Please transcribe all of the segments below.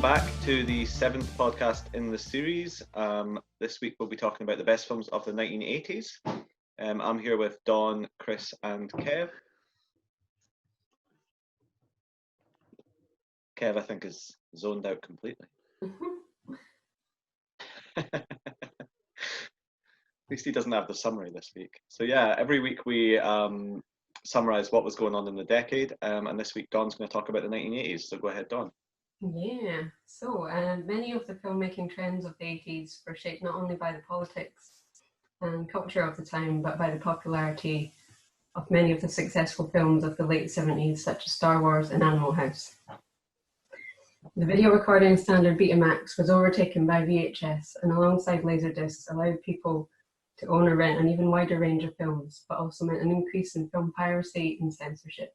back to the 7th podcast in the series. This week we'll be talking about the best films of the 1980s. I'm here with Dawn, Chris and Kev. Kev, I think, is zoned out completely. At least he doesn't have the summary this week. So yeah, every week we summarise what was going on in the decade, and this week Dawn's going to talk about the 1980s. So go ahead, Dawn. Yeah, so many of the filmmaking trends of the 80s were shaped not only by the politics and culture of the time, but by the popularity of many of the successful films of the late 70s, such as Star Wars and Animal House. The video recording standard Betamax was overtaken by VHS, and alongside Laserdiscs allowed people to own or rent an even wider range of films, but also meant an increase in film piracy and censorship.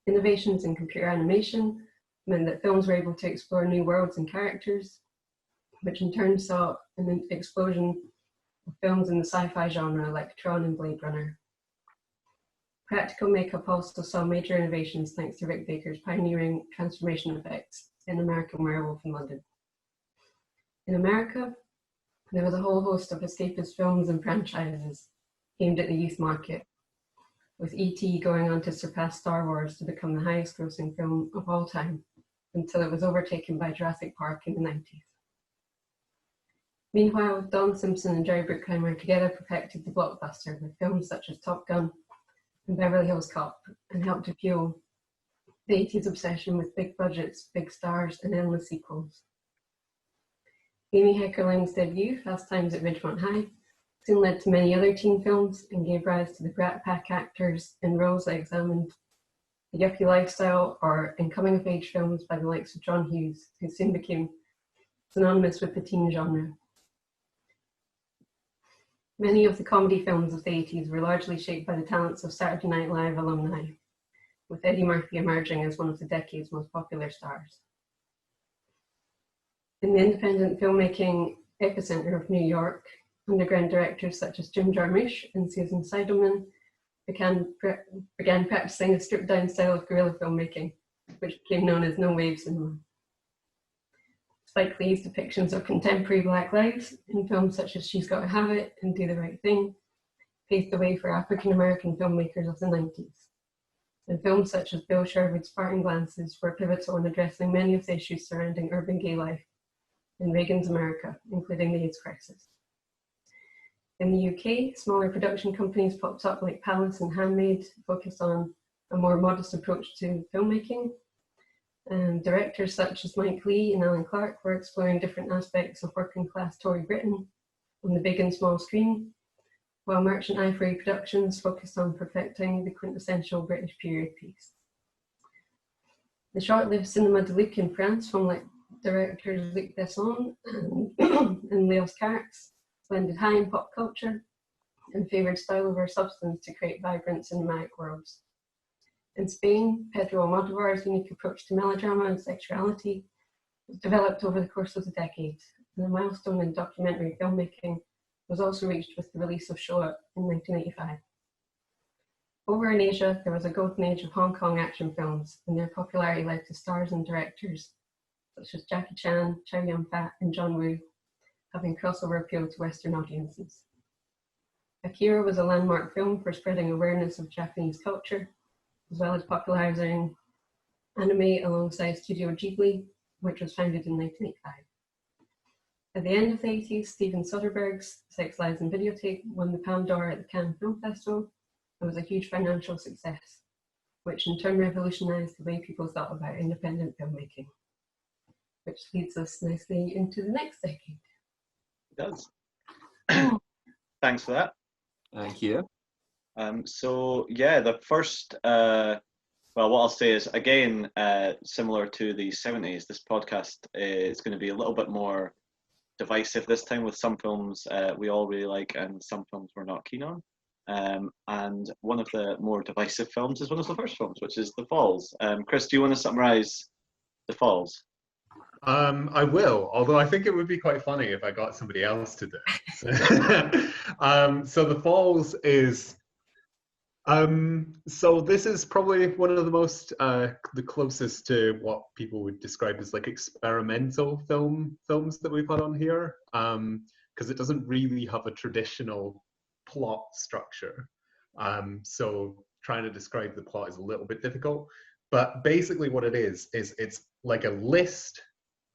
Innovations in computer animation meant that films were able to explore new worlds and characters, which in turn saw an explosion of films in the sci-fi genre like Tron and Blade Runner. Practical makeup also saw major innovations thanks to Rick Baker's pioneering transformation effects in American Werewolf in London. In America, there was a whole host of escapist films and franchises aimed at the youth market, with E.T. going on to surpass Star Wars to become the highest grossing film of all time, until it was overtaken by Jurassic Park in the 90s. Meanwhile, Don Simpson and Jerry Bruckheimer together perfected the blockbuster with films such as Top Gun and Beverly Hills Cop, and helped to fuel the 80s obsession with big budgets, big stars, and endless sequels. Amy Heckerling's debut, Fast Times at Ridgemont High, soon led to many other teen films and gave rise to the Brat Pack actors in roles that examined the yuppie lifestyle or in coming-of-age films by the likes of John Hughes, who soon became synonymous with the teen genre. Many of the comedy films of the 80s were largely shaped by the talents of Saturday Night Live alumni, with Eddie Murphy emerging as one of the decade's most popular stars. In the independent filmmaking epicenter of New York, underground directors such as Jim Jarmusch and Susan Seidelman began practicing a stripped-down style of guerrilla filmmaking, which became known as no-wave cinema. Spike Lee's depictions of contemporary Black lives in films such as She's Gotta Have It and Do the Right Thing paved the way for African-American filmmakers of the 90s. And films such as Bill Sherwood's Parting Glances were pivotal in addressing many of the issues surrounding urban gay life in Reagan's America, including the AIDS crisis. In the UK, smaller production companies popped up like Palace and Handmade, focused on a more modest approach to filmmaking. Directors such as Mike Leigh and Alan Clark were exploring different aspects of working-class Tory Britain on the big and small screen, while Merchant Ivory Productions focused on perfecting the quintessential British period piece. The short-lived Cinéma de Luc in France, from like directors Luc Besson and Léos Carax, blended high-end pop culture and favoured style over substance to create vibrant cinematic worlds. In Spain, Pedro Almodóvar's unique approach to melodrama and sexuality was developed over the course of the decade, and a milestone in documentary filmmaking was also reached with the release of Show Up in 1985. Over in Asia, there was a golden age of Hong Kong action films, and their popularity led to stars and directors such as Jackie Chan, Chow Yun-fat, and John Woo, having crossover appeal to Western audiences. Akira was a landmark film for spreading awareness of Japanese culture, as well as popularizing anime alongside Studio Ghibli, which was founded in 1985. At the end of the 80s, Steven Soderbergh's Sex, Lies and Videotape won the Palme d'Or at the Cannes Film Festival and was a huge financial success, which in turn revolutionized the way people thought about independent filmmaking, which leads us nicely into the next decade. It does. Thanks for that. Thank you. So yeah, the first, well, what I'll say is, again, similar to the 70s, this podcast is going to be a little bit more divisive this time, with some films we all really like and some films we're not keen on. And one of the more divisive films is one of the first films, which is The Falls. Chris, do you want to summarise The Falls? I will, although I think it would be quite funny if I got somebody else to do it. So The Falls is So this is probably one of the most, the closest to what people would describe as like experimental films that we've had on here, because it doesn't really have a traditional plot structure. So trying to describe the plot is a little bit difficult. But basically, what it is it's like a list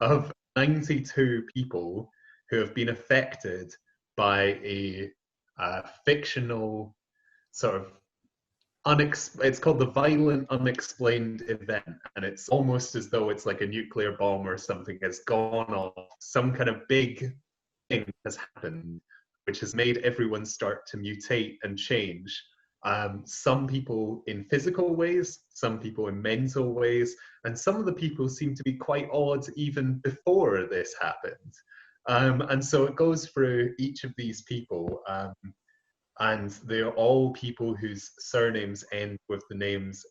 of 92 people who have been affected by a fictional sort of it's called the violent unexplained event, and it's almost as though it's like a nuclear bomb or something has gone off. Some kind of big thing has happened which has made everyone start to mutate and change. Some people in physical ways, some people in mental ways, and some of the people seem to be quite odd even before this happened. And so it goes through each of these people, and they're all people whose surnames end with the names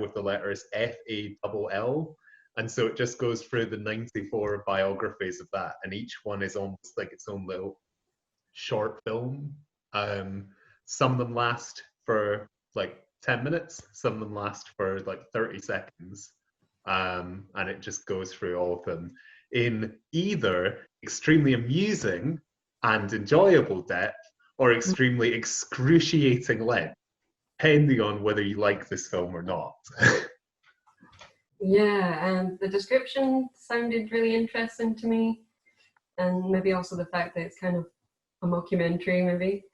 with the letters FALL. And so it just goes through the 94 biographies of that, and each one is almost like its own little short film. Some of them last for like 10 minutes, some of them last for like 30 seconds. And it just goes through all of them in either extremely amusing and enjoyable depth or extremely excruciating length, depending on whether you like this film or not. Yeah, and the description sounded really interesting to me, and maybe also the fact that it's kind of a mockumentary, maybe.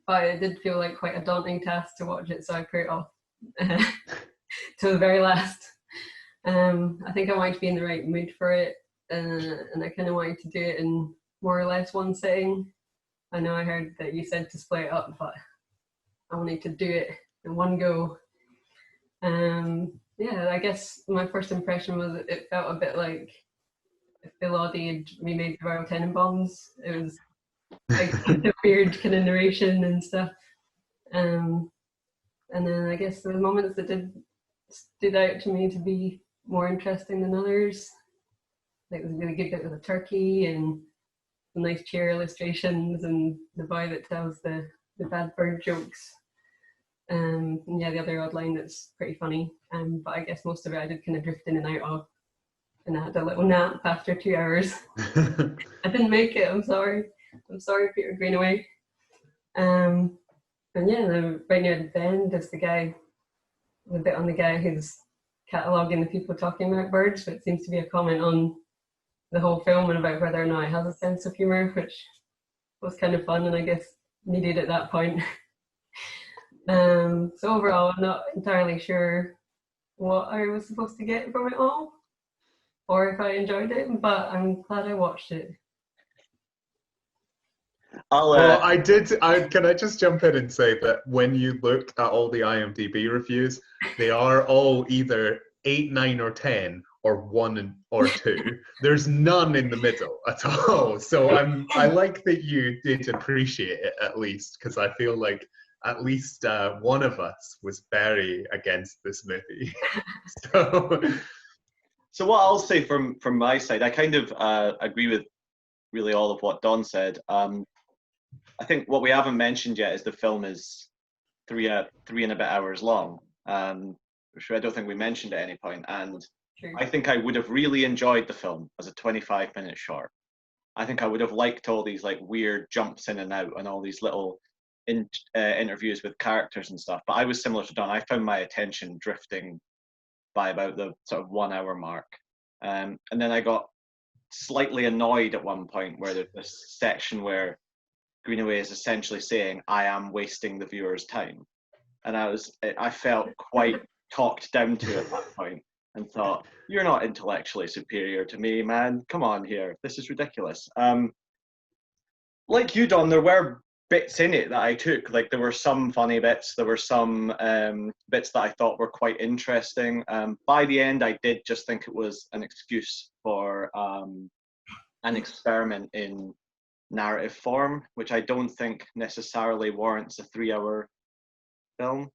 But it did feel like quite a daunting task to watch it, so I put it off to the very last. I think I wanted to be in the right mood for it, and I kind of wanted to do it in more or less one sitting. I know I heard that you said to split it up, but I wanted to do it in one go. Yeah, I guess my first impression was it felt a bit like if Bill Oddie had remade the Royal Tenenbaums. It was like a weird kind of narration and stuff. And then I guess the moments that did stood out to me to be more interesting than others, like the really good bit with the turkey and the nice chair illustrations and the boy that tells the bad bird jokes. And yeah, the other odd line that's pretty funny. But I guess most of it I did kind of drift in and out of. And I had a little nap after 2 hours. I didn't make it, I'm sorry. I'm sorry, Peter Greenaway. And yeah, right near the end is the bit on the guy who's cataloguing the people talking about birds, but it seems to be a comment on the whole film and about whether or not it has a sense of humour, which was kind of fun and I guess needed at that point. So overall, I'm not entirely sure what I was supposed to get from it all, or if I enjoyed it, but I'm glad I watched it. Well, can I just jump in and say that when you look at all the IMDb reviews, they are all either 8, 9, or 10, or 1 or 2. There's none in the middle at all. So I like that you did appreciate it at least, because I feel like at least one of us was very against this movie. So what I'll say from my side, I kind of agree with really all of what Don said. I think what we haven't mentioned yet is the film is three and a bit hours long, which I don't think we mentioned at any point. And True. I think I would have really enjoyed the film as a 25-minute short. I think I would have liked all these like weird jumps in and out and all these little interviews with characters and stuff. But I was similar to Don. I found my attention drifting by about the sort of 1 hour mark. And then I got slightly annoyed at one point where there's this section where Greenaway is essentially saying, I am wasting the viewer's time. And I felt quite talked down to at that point and thought, you're not intellectually superior to me, man. Come on here. This is ridiculous. Like you, Don, there were bits in it that I took. Like there were some funny bits. There were some bits that I thought were quite interesting. By the end, I did just think it was an excuse for an experiment in narrative form, which I don't think necessarily warrants a 3-hour film.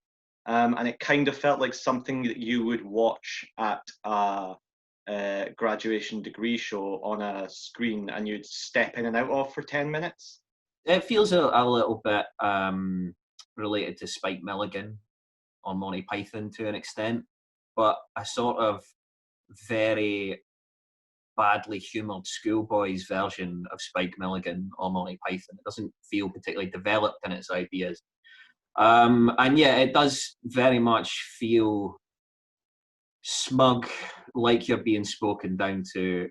And it kind of felt like something that you would watch at a graduation degree show on a screen and you'd step in and out of for 10 minutes. It feels a little bit related to Spike Milligan or Monty Python to an extent, but a sort of very badly humoured schoolboys version of Spike Milligan or Monty Python. It doesn't feel particularly developed in its ideas. And yeah, it does very much feel smug, like you're being spoken down to.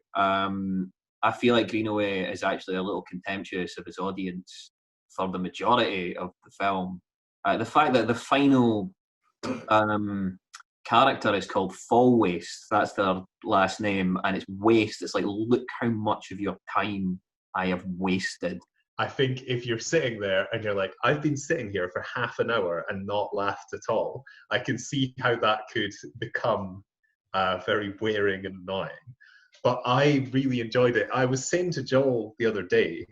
I feel like Greenaway is actually a little contemptuous of his audience for the majority of the film. The fact that the final character is called Fall Waste, that's their last name, and it's waste. It's like, look how much of your time I have wasted. I think if you're sitting there and you're like, I've been sitting here for half an hour and not laughed at all, I can see how that could become very wearing and annoying. But I really enjoyed it. I was saying to Joel the other day,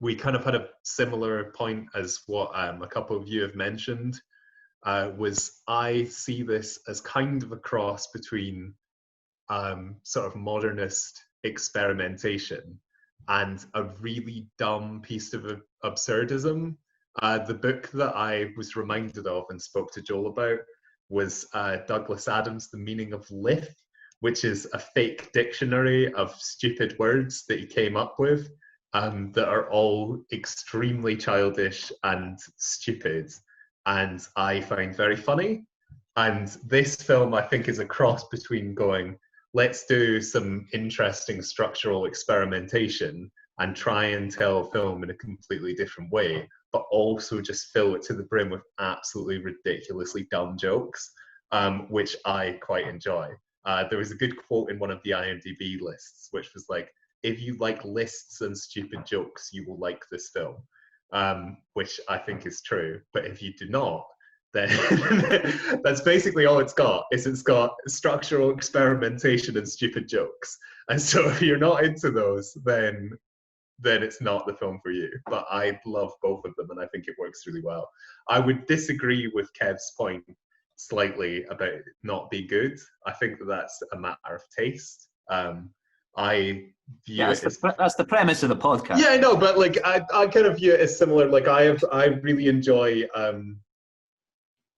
we kind of had a similar point as what a couple of you have mentioned, was I see this as kind of a cross between sort of modernist experimentation and a really dumb piece of absurdism. The book that I was reminded of and spoke to Joel about was Douglas Adams' The Meaning of Lith, which is a fake dictionary of stupid words that he came up with that are all extremely childish and stupid, and I find very funny. And this film, I think, is a cross between going, let's do some interesting structural experimentation and try and tell film in a completely different way, but also just fill it to the brim with absolutely ridiculously dumb jokes, which I quite enjoy. There was a good quote in one of the IMDb lists, which was like, if you like lists and stupid jokes, you will like this film, which I think is true. But if you do not, then that's basically all it's got. It's got structural experimentation and stupid jokes. And so if you're not into those, then it's not the film for you. But I love both of them, and I think it works really well. I would disagree with Kev's point slightly about it not being good. I think that's a matter of taste. I view it as... that's the premise of the podcast. Yeah, I know, but like I kind of view it as similar. Like I really enjoy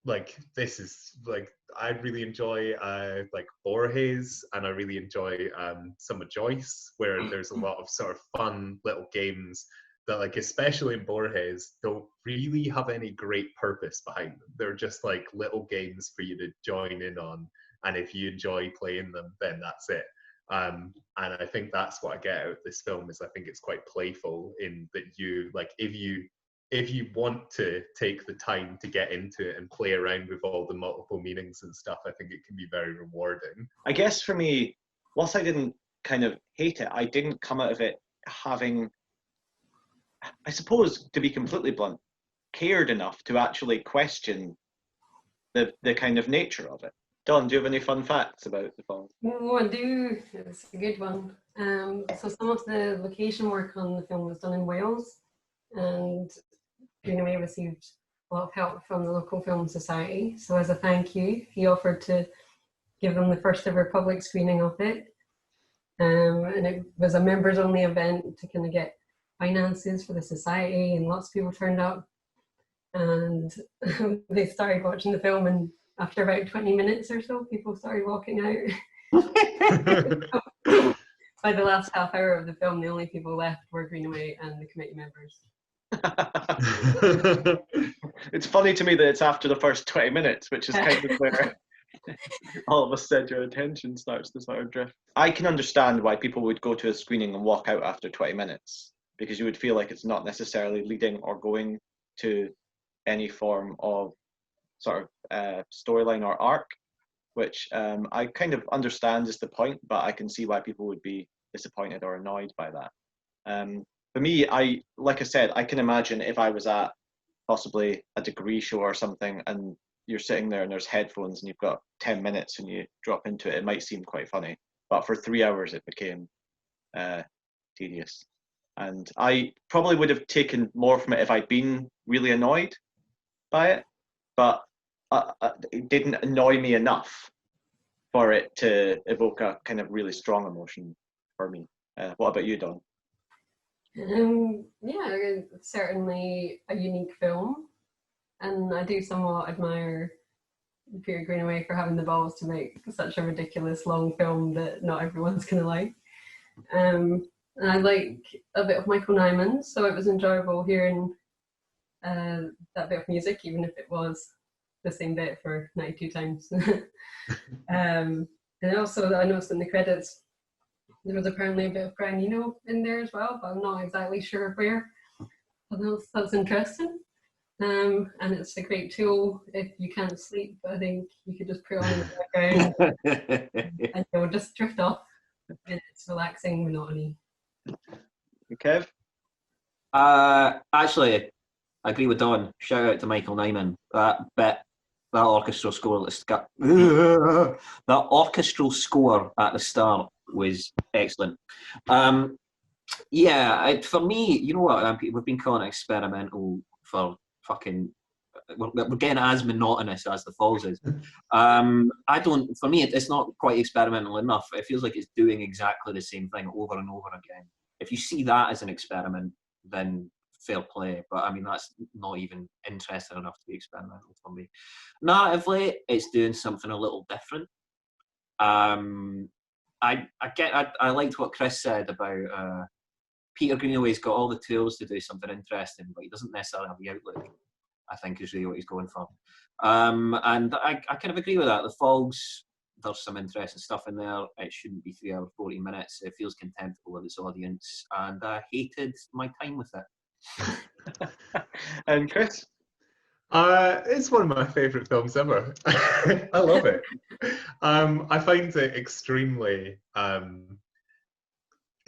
like this is like I really enjoy like Borges, and I really enjoy some of Joyce, where there's a lot of sort of fun little games that, like, especially in Borges, don't really have any great purpose behind them. They're just like little games for you to join in on, and if you enjoy playing them, then that's it. And I think that's what I get out of this film, is I think it's quite playful in that you like, if you want to take the time to get into it and play around with all the multiple meanings and stuff, I think it can be very rewarding. I guess for me, whilst I didn't kind of hate it, I didn't come out of it having, I suppose, to be completely blunt, cared enough to actually question the kind of nature of it. Don, do you have any fun facts about the film? Oh, I do. It's a good one. So some of the location work on the film was done in Wales, and Greenaway received a lot of help from the local film society. So as a thank you, he offered to give them the first ever public screening of it. And it was a members only event to kind of get finances for the society, and lots of people turned up, and they started watching the film, and after about 20 minutes or so, people started walking out. By the last half hour of the film, the only people left were Greenaway and the committee members. It's funny to me that it's after the first 20 minutes, which is kind of where all of a sudden your attention starts to sort of drift. I can understand why people would go to a screening and walk out after 20 minutes, because you would feel like it's not necessarily leading or going to any form of sort of storyline or arc, which I kind of understand is the point, but I can see why people would be disappointed or annoyed by that. For me, like I said, I can imagine if I was at possibly a degree show or something, and you're sitting there and there's headphones and you've got 10 minutes and you drop into it, it might seem quite funny. But for 3 hours, it became tedious. And I probably would have taken more from it if I'd been really annoyed by it, but it didn't annoy me enough for it to evoke a kind of really strong emotion for me. What about you, Don? Yeah, it's certainly a unique film, and I do somewhat admire Peter Greenaway for having the balls to make such a ridiculous long film that not everyone's going to like. And I like a bit of Michael Nyman, so it was enjoyable hearing that bit of music, even if it was the same bit for 92 times. And also, I noticed in the credits there was apparently a bit of Brian Eno in there as well, but I'm not exactly sure where. So that's interesting. And it's a great tool if you can't sleep. I think you could just put it on in the background and you'll just drift off. And it's relaxing monotony. Kev? Actually, I agree with Don. Shout out to Michael Nyman. That orchestral score that orchestral score at the start was excellent. Yeah, for me, you know what? We've been calling it experimental for fucking. We're getting as monotonous as the Falls is. For me, it's not quite experimental enough. It feels like it's doing exactly the same thing over and over again. If you see that as an experiment, then fair play. But I mean, that's not even interesting enough to be experimental for me. Narratively, it's doing something a little different. I liked what Chris said about Peter Greenaway's got all the tools to do something interesting, but he doesn't necessarily have the outlook, I think, is really what he's going for. And I kind of agree with that. The Falls, there's some interesting stuff in there. It shouldn't be 3 hours, 40 minutes. It feels contemptible with its audience, and I hated my time with it. And Chris? It's one of my favourite films ever. I love it. I find it extremely...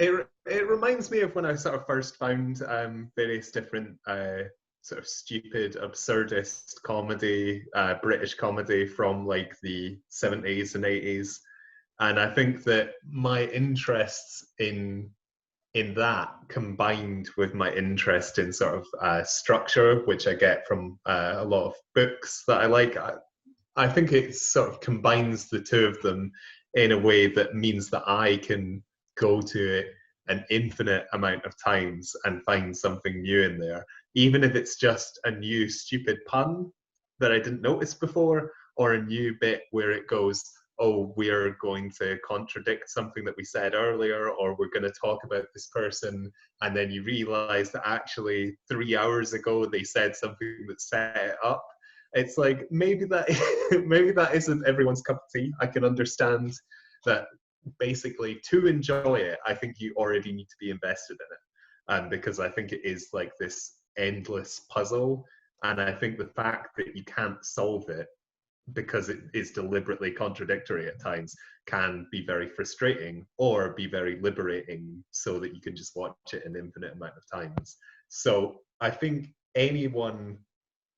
It reminds me of when I sort of first found various different sort of stupid, absurdist comedy, British comedy from like the 70s and 80s. And I think that my interests in that combined with my interest in sort of structure, which I get from a lot of books that I like, I think it sort of combines the two of them in a way that means that I can go to it an infinite amount of times and find something new in there, even if it's just a new stupid pun that I didn't notice before, or a new bit where it goes, oh, we're going to contradict something that we said earlier, or we're going to talk about this person, and then you realize that actually 3 hours ago they said something that set it up. It's like, maybe that isn't everyone's cup of tea. I can understand that. Basically, to enjoy it, I think you already need to be invested in it, because I think it is like this endless puzzle, and I think the fact that you can't solve it because it is deliberately contradictory at times can be very frustrating or be very liberating, so that you can just watch it an infinite amount of times. So I think anyone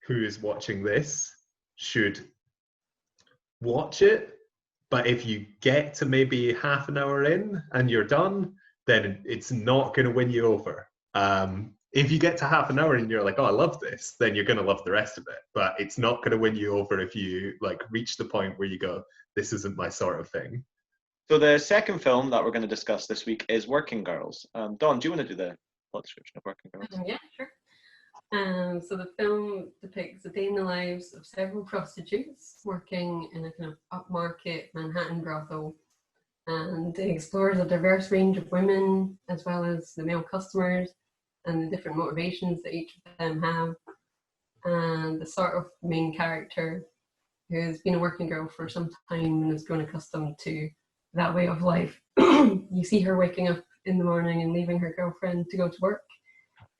who is watching this should watch it. But if you get to maybe half an hour in and you're done, then it's not going to win you over. If you get to half an hour and you're like, oh, I love this, then you're going to love the rest of it. But it's not going to win you over if you like reach the point where you go, this isn't my sort of thing. So the second film that we're going to discuss this week is Working Girls. Don, do you want to do the plot description of Working Girls? Yeah, sure. So the film depicts the day in the lives of several prostitutes working in a kind of upmarket Manhattan brothel, and it explores a diverse range of women as well as the male customers and the different motivations that each of them have. And the sort of main character who's been a working girl for some time and has grown accustomed to that way of life. You see her waking up in the morning and leaving her girlfriend to go to work.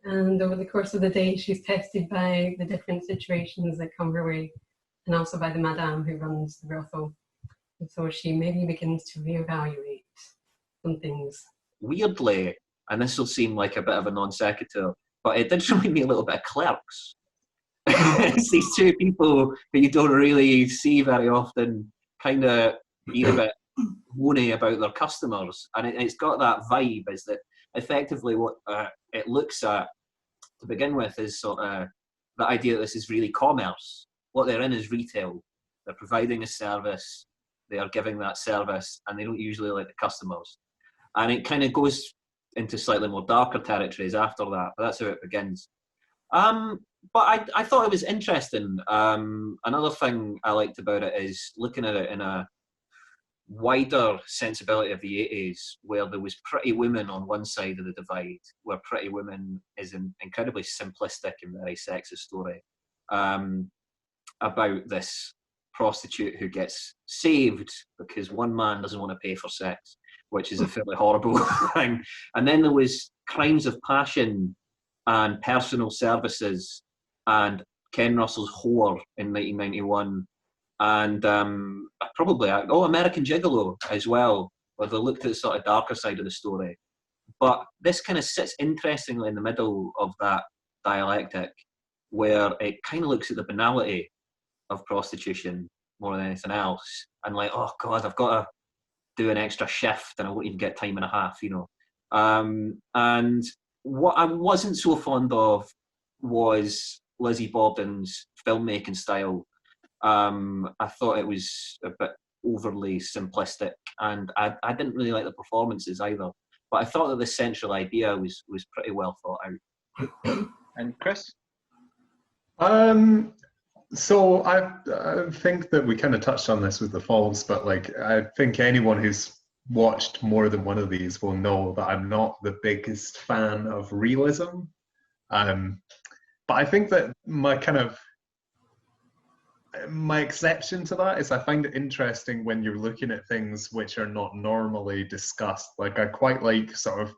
And over the course of the day, she's tested by the different situations that come her way, and also by the madame who runs the brothel. And so she maybe begins to reevaluate some things. Weirdly, and this will seem like a bit of a non sequitur, but it did remind me a little bit of Clerks. It's these two people that you don't really see very often, kind of being a bit moany about their customers, and it's got that vibe. Is that effectively what it looks at to begin with is sort of the idea that this is really commerce. What they're in is retail. They're providing a service, they are giving that service, and they don't usually like the customers. And it kind of goes into slightly more darker territories after that. But that's how it begins. But I thought it was interesting. Another thing I liked about it is looking at it in a wider sensibility of the 80s, where there was Pretty Women on one side of the divide, where Pretty Women is an incredibly simplistic and very sexist story about this prostitute who gets saved because one man doesn't want to pay for sex, which is a fairly horrible thing. And then there was Crimes of Passion and Personal Services and Ken Russell's Whore in 1991, and American Gigolo as well, where they looked at the sort of darker side of the story. But this kind of sits interestingly in the middle of that dialectic, where it kind of looks at the banality of prostitution more than anything else, and like, oh God, I've got to do an extra shift and I won't even get time and a half, you know. And what I wasn't so fond of was Lizzie Borden's filmmaking style. I thought it was a bit overly simplistic, and I didn't really like the performances either. But I thought that the central idea was pretty well thought out. And Chris? So I think that we kind of touched on this with The Falls, but like I think anyone who's watched more than one of these will know that I'm not the biggest fan of realism. But I think that my exception to that is I find it interesting when you're looking at things which are not normally discussed. Like I quite like sort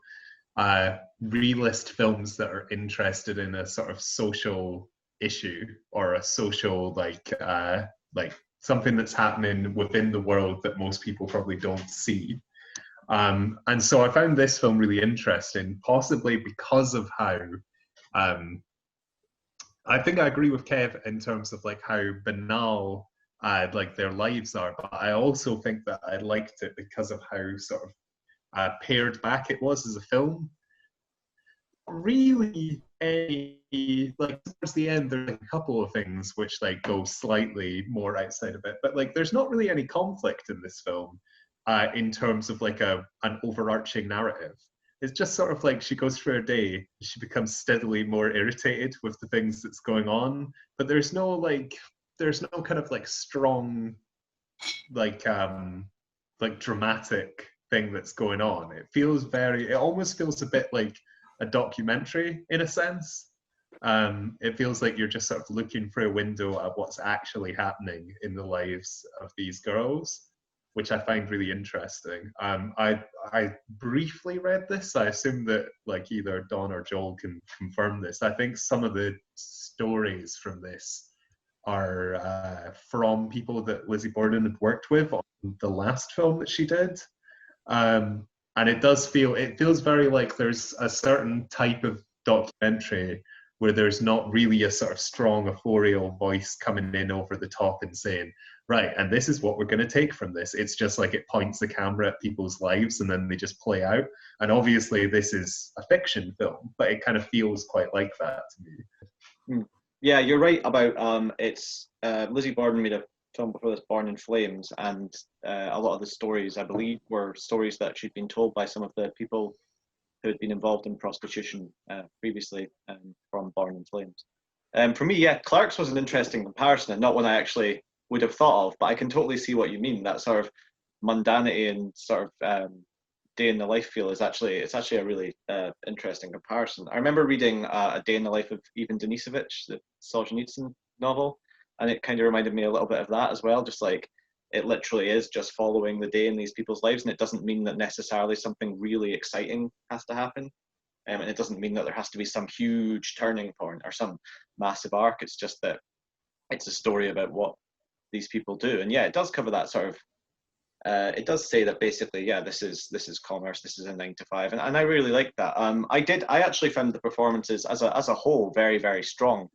of realist films that are interested in a sort of social issue or a social like something that's happening within the world that most people probably don't see. And so I found this film really interesting, possibly because of how I think I agree with Kev in terms of like how banal like their lives are, but I also think that I liked it because of how sort of pared back it was as a film. Really, like towards the end, there's like a couple of things which like go slightly more outside of it, but like there's not really any conflict in this film in terms of like an overarching narrative. It's just sort of like she goes through her day, she becomes steadily more irritated with the things that's going on, but there's no kind of like strong like dramatic thing that's going on. It almost feels a bit like a documentary in a sense. It feels like you're just sort of looking through a window at what's actually happening in the lives of these girls, which I find really interesting. I briefly read this. I assume that like either Don or Joel can confirm this. I think some of the stories from this are from people that Lizzie Borden had worked with on the last film that she did. And it feels very like there's a certain type of documentary where there's not really a sort of strong authorial voice coming in over the top and saying, right, and this is what we're going to take from this. It's just like it points the camera at people's lives and then they just play out. And obviously this is a fiction film, but it kind of feels quite like that to me. Yeah, you're right about it's Lizzie Borden made a film before this, Born in Flames, and a lot of the stories, I believe, were stories that she'd been told by some of the people who had been involved in prostitution previously from Born in Flames. For me, yeah, Clerks was an interesting comparison and not one I actually would have thought of, but I can totally see what you mean. That sort of mundanity and sort of day in the life feel it's actually a really interesting comparison. I remember reading A Day in the Life of Ivan Denisovich, the Solzhenitsyn novel, and it kind of reminded me a little bit of that as well. Just like it literally is just following the day in these people's lives, and it doesn't mean that necessarily something really exciting has to happen, and it doesn't mean that there has to be some huge turning point or some massive arc. It's just that it's a story about what these people do. And yeah, it does cover that sort of it does say that basically, yeah, this is commerce, this is a 9 to 5, and I really like that. I actually found the performances as a whole very, very strong.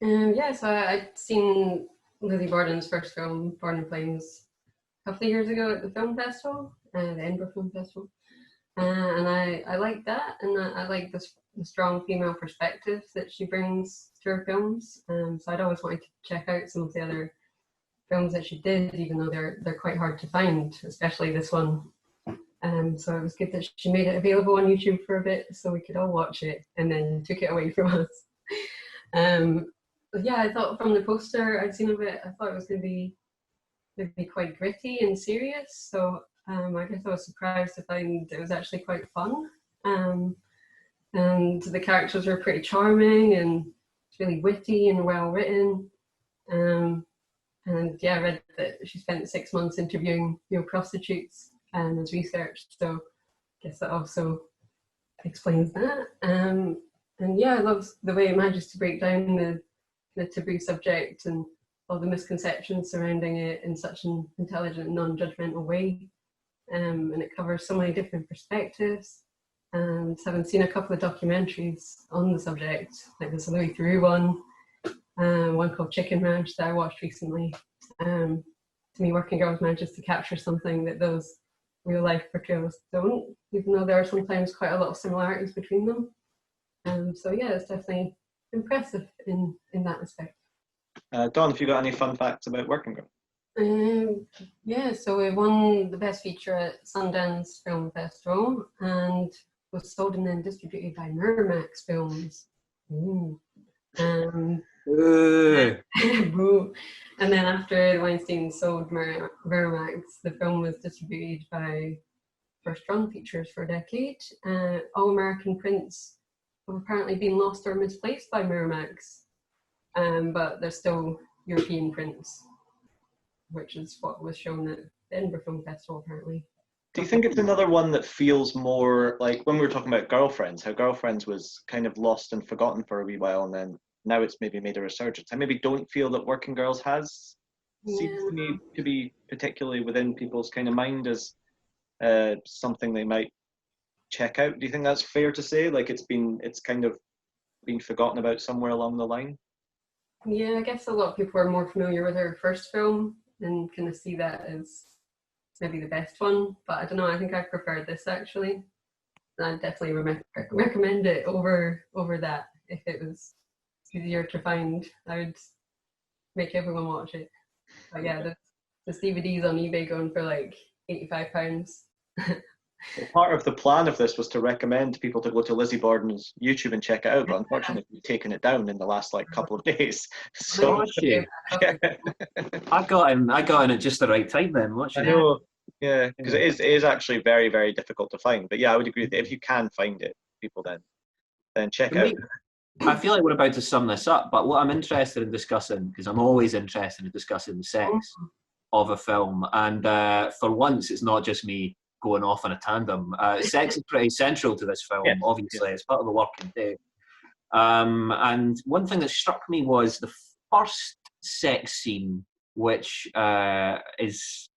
Yeah, so I'd seen Lizzie Borden's first film, Born in Flames, a couple of years ago at the film festival, the Edinburgh Film Festival, and I liked that, and I like the strong female perspective that she brings to her films. So I'd always wanted to check out some of the other films that she did, even though they're quite hard to find, especially this one. So it was good that she made it available on YouTube for a bit so we could all watch it and then took it away from us. But yeah, I thought from the poster I'd seen of it, I thought it was going to be maybe quite gritty and serious. So I guess I was surprised to find it was actually quite fun. And the characters were pretty charming and really witty and well written. And yeah, I read that she spent 6 months interviewing prostitutes as research. So I guess that also explains that. And yeah, I love the way it manages to break down the taboo subject and all the misconceptions surrounding it in such an intelligent, non-judgmental way. And it covers so many different perspectives. And having seen a couple of documentaries on the subject, like there's a Louis Theroux one called Chicken Ranch that I watched recently. To me, Working Girls manages to capture something that those real life portrayals don't, even though there are sometimes quite a lot of similarities between them. So yeah, it's definitely impressive in that respect. Don, have you got any fun facts about Working Girl? Yeah, so it won the Best Feature at Sundance Film Festival and was sold and then distributed by Miramax Films. And then after Weinstein sold Miramax, the film was distributed by First Run Pictures for a decade. All American prints have apparently been lost or misplaced by Miramax, but they're still European prints, which is what was shown at the Edinburgh Film Festival apparently. Do you think it's another one that feels more like when we were talking about Girlfriends, how Girlfriends was kind of lost and forgotten for a wee while, and then now it's maybe made a resurgence? I maybe don't feel that Working Girls seems to me to be particularly within people's kind of mind as something they might check out. Do you think that's fair to say? Like it's kind of been forgotten about somewhere along the line? Yeah, I guess a lot of people are more familiar with her first film and kind of see that as maybe the best one. But I don't know, I think I prefer this actually. I'd definitely recommend it over that. If it was easier to find, I would make everyone watch it. But yeah, the DVD's on eBay going for like £85. Well, part of the plan of this was to recommend people to go to Lizzie Borden's YouTube and check it out, but unfortunately we've taken it down in the last like couple of days. So yeah. I got in at just the right time then, I know, yeah, because it is actually very, very difficult to find. But yeah, I would agree that if you can find it, people then check it out. I feel like we're about to sum this up, but what I'm interested in discussing, because I'm always interested in discussing the sex of a film, and for once it's not just me going off on a tandem. Sex is pretty central to this film, obviously. It's part of the working day. And one thing that struck me was the first sex scene, which is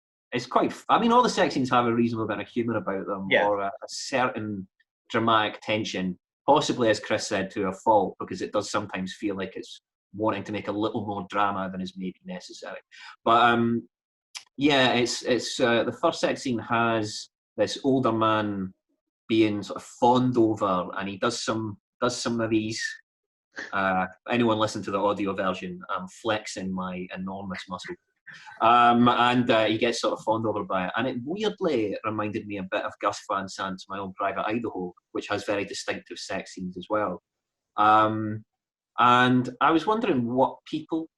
quite... I mean, all the sex scenes have a reasonable amount of humour about them, or a certain dramatic tension, possibly, as Chris said, to a fault, because it does sometimes feel like it's wanting to make a little more drama than is maybe necessary. But yeah, it's the first sex scene has this older man being sort of fawned over, and he does some of these. Anyone listen to the audio version? I'm flexing my enormous muscle, and he gets sort of fawned over by it, and it weirdly reminded me a bit of Gus Van Sant's My Own Private Idaho, which has very distinctive sex scenes as well. And I was wondering what people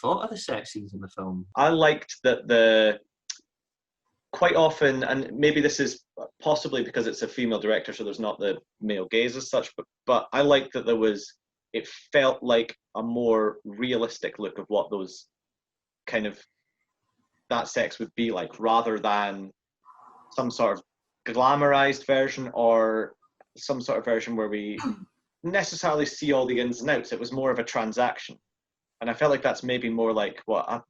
thought of the sex scenes in the film. I liked that quite often, and maybe this is possibly because it's a female director, so there's not the male gaze as such, but I liked that it felt like a more realistic look of what those kind of that sex would be like, rather than some sort of glamorized version or some sort of version where we necessarily see all the ins and outs. It was more of a transaction. And I felt like that's maybe more like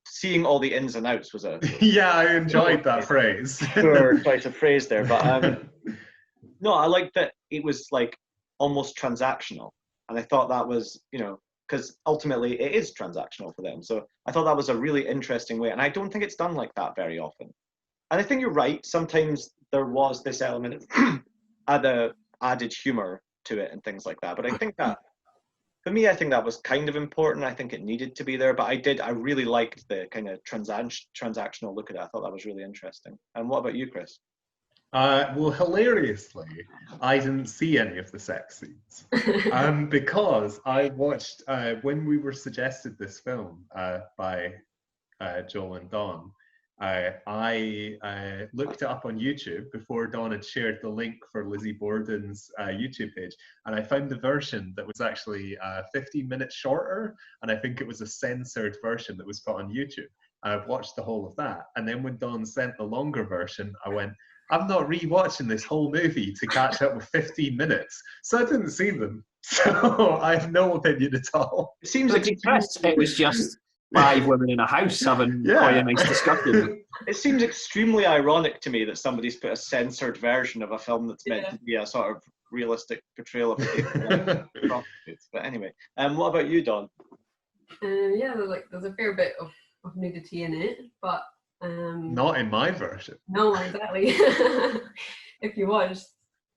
seeing all the ins and outs was a... Yeah, I enjoyed that phrase. Quite a phrase there, but no, I liked that it was like almost transactional. And I thought that was, because ultimately it is transactional for them. So I thought that was a really interesting way. And I don't think it's done like that very often. And I think you're right. Sometimes there was this element of added humor to it and things like that. But I think that, for me, I think that was kind of important. I think it needed to be there, but I really liked the kind of transactional look at it. I thought that was really interesting. And what about you, Chris? Well, hilariously, I didn't see any of the sex scenes because I watched when we were suggested this film by Joel and Dawn. I looked it up on YouTube before Dawn had shared the link for Lizzie Borden's YouTube page, and I found the version that was actually 15 minutes shorter, and I think it was a censored version that was put on YouTube. I've watched the whole of that, and then when Dawn sent the longer version, I went, I'm not re-watching this whole movie to catch up with 15 minutes, so I didn't see them. So I have no opinion at all. It seems It was just 5 women in a house having quite a nice discussion. It seems extremely ironic to me that somebody's put a censored version of a film that's meant to be a sort of realistic portrayal of prostitutes. But anyway, what about you, Dawn? Yeah, there's a fair bit of nudity in it, but not in my version. No, exactly. If you watched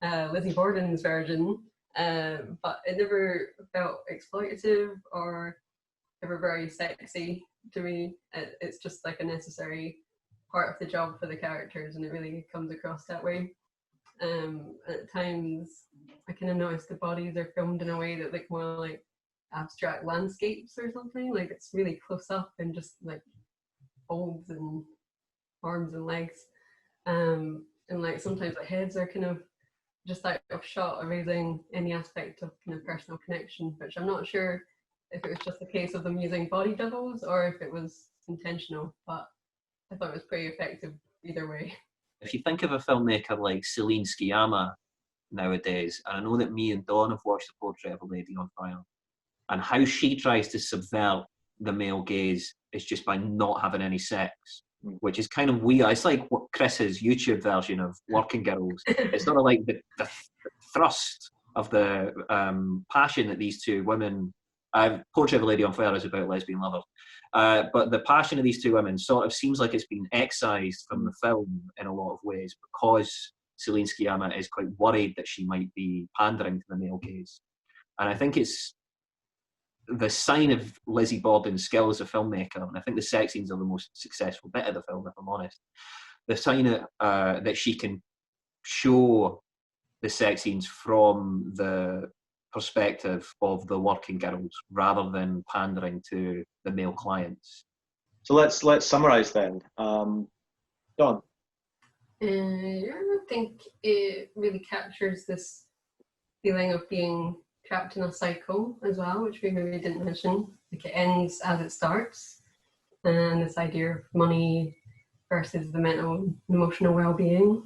Lizzie Borden's version, but it never felt exploitative or ever very sexy to me. It's just like a necessary part of the job for the characters, and it really comes across that way. At times, I kind of notice the bodies are filmed in a way that look more like abstract landscapes or something. Like it's really close up and just like folds and arms and legs. And like sometimes the heads are kind of just out of shot, erasing any aspect of kind of personal connection, which I'm not sure if it was just a case of them using body doubles or if it was intentional, but I thought it was pretty effective either way. If you think of a filmmaker like Celine Sciamma nowadays, and I know that me and Dawn have watched The Portrait of a Lady on Fire, and how she tries to subvert the male gaze is just by not having any sex, which is kind of weird. It's like what Chris's YouTube version of Working Girls. It's sort of like the thrust of the passion that these two women... Portrait of a Lady on Fire is about lesbian lovers. But the passion of these two women sort of seems like it's been excised from the film in a lot of ways because Celine Sciamma is quite worried that she might be pandering to the male gaze. And I think it's the sign of Lizzie Borden's skill as a filmmaker, and I think the sex scenes are the most successful bit of the film, if I'm honest. The sign that she can show the sex scenes from the perspective of the working girls rather than pandering to the male clients. So let's summarize then. Dawn. I think it really captures this feeling of being trapped in a cycle as well, which we maybe didn't mention. Like it ends as it starts, and this idea of money versus the mental and emotional well-being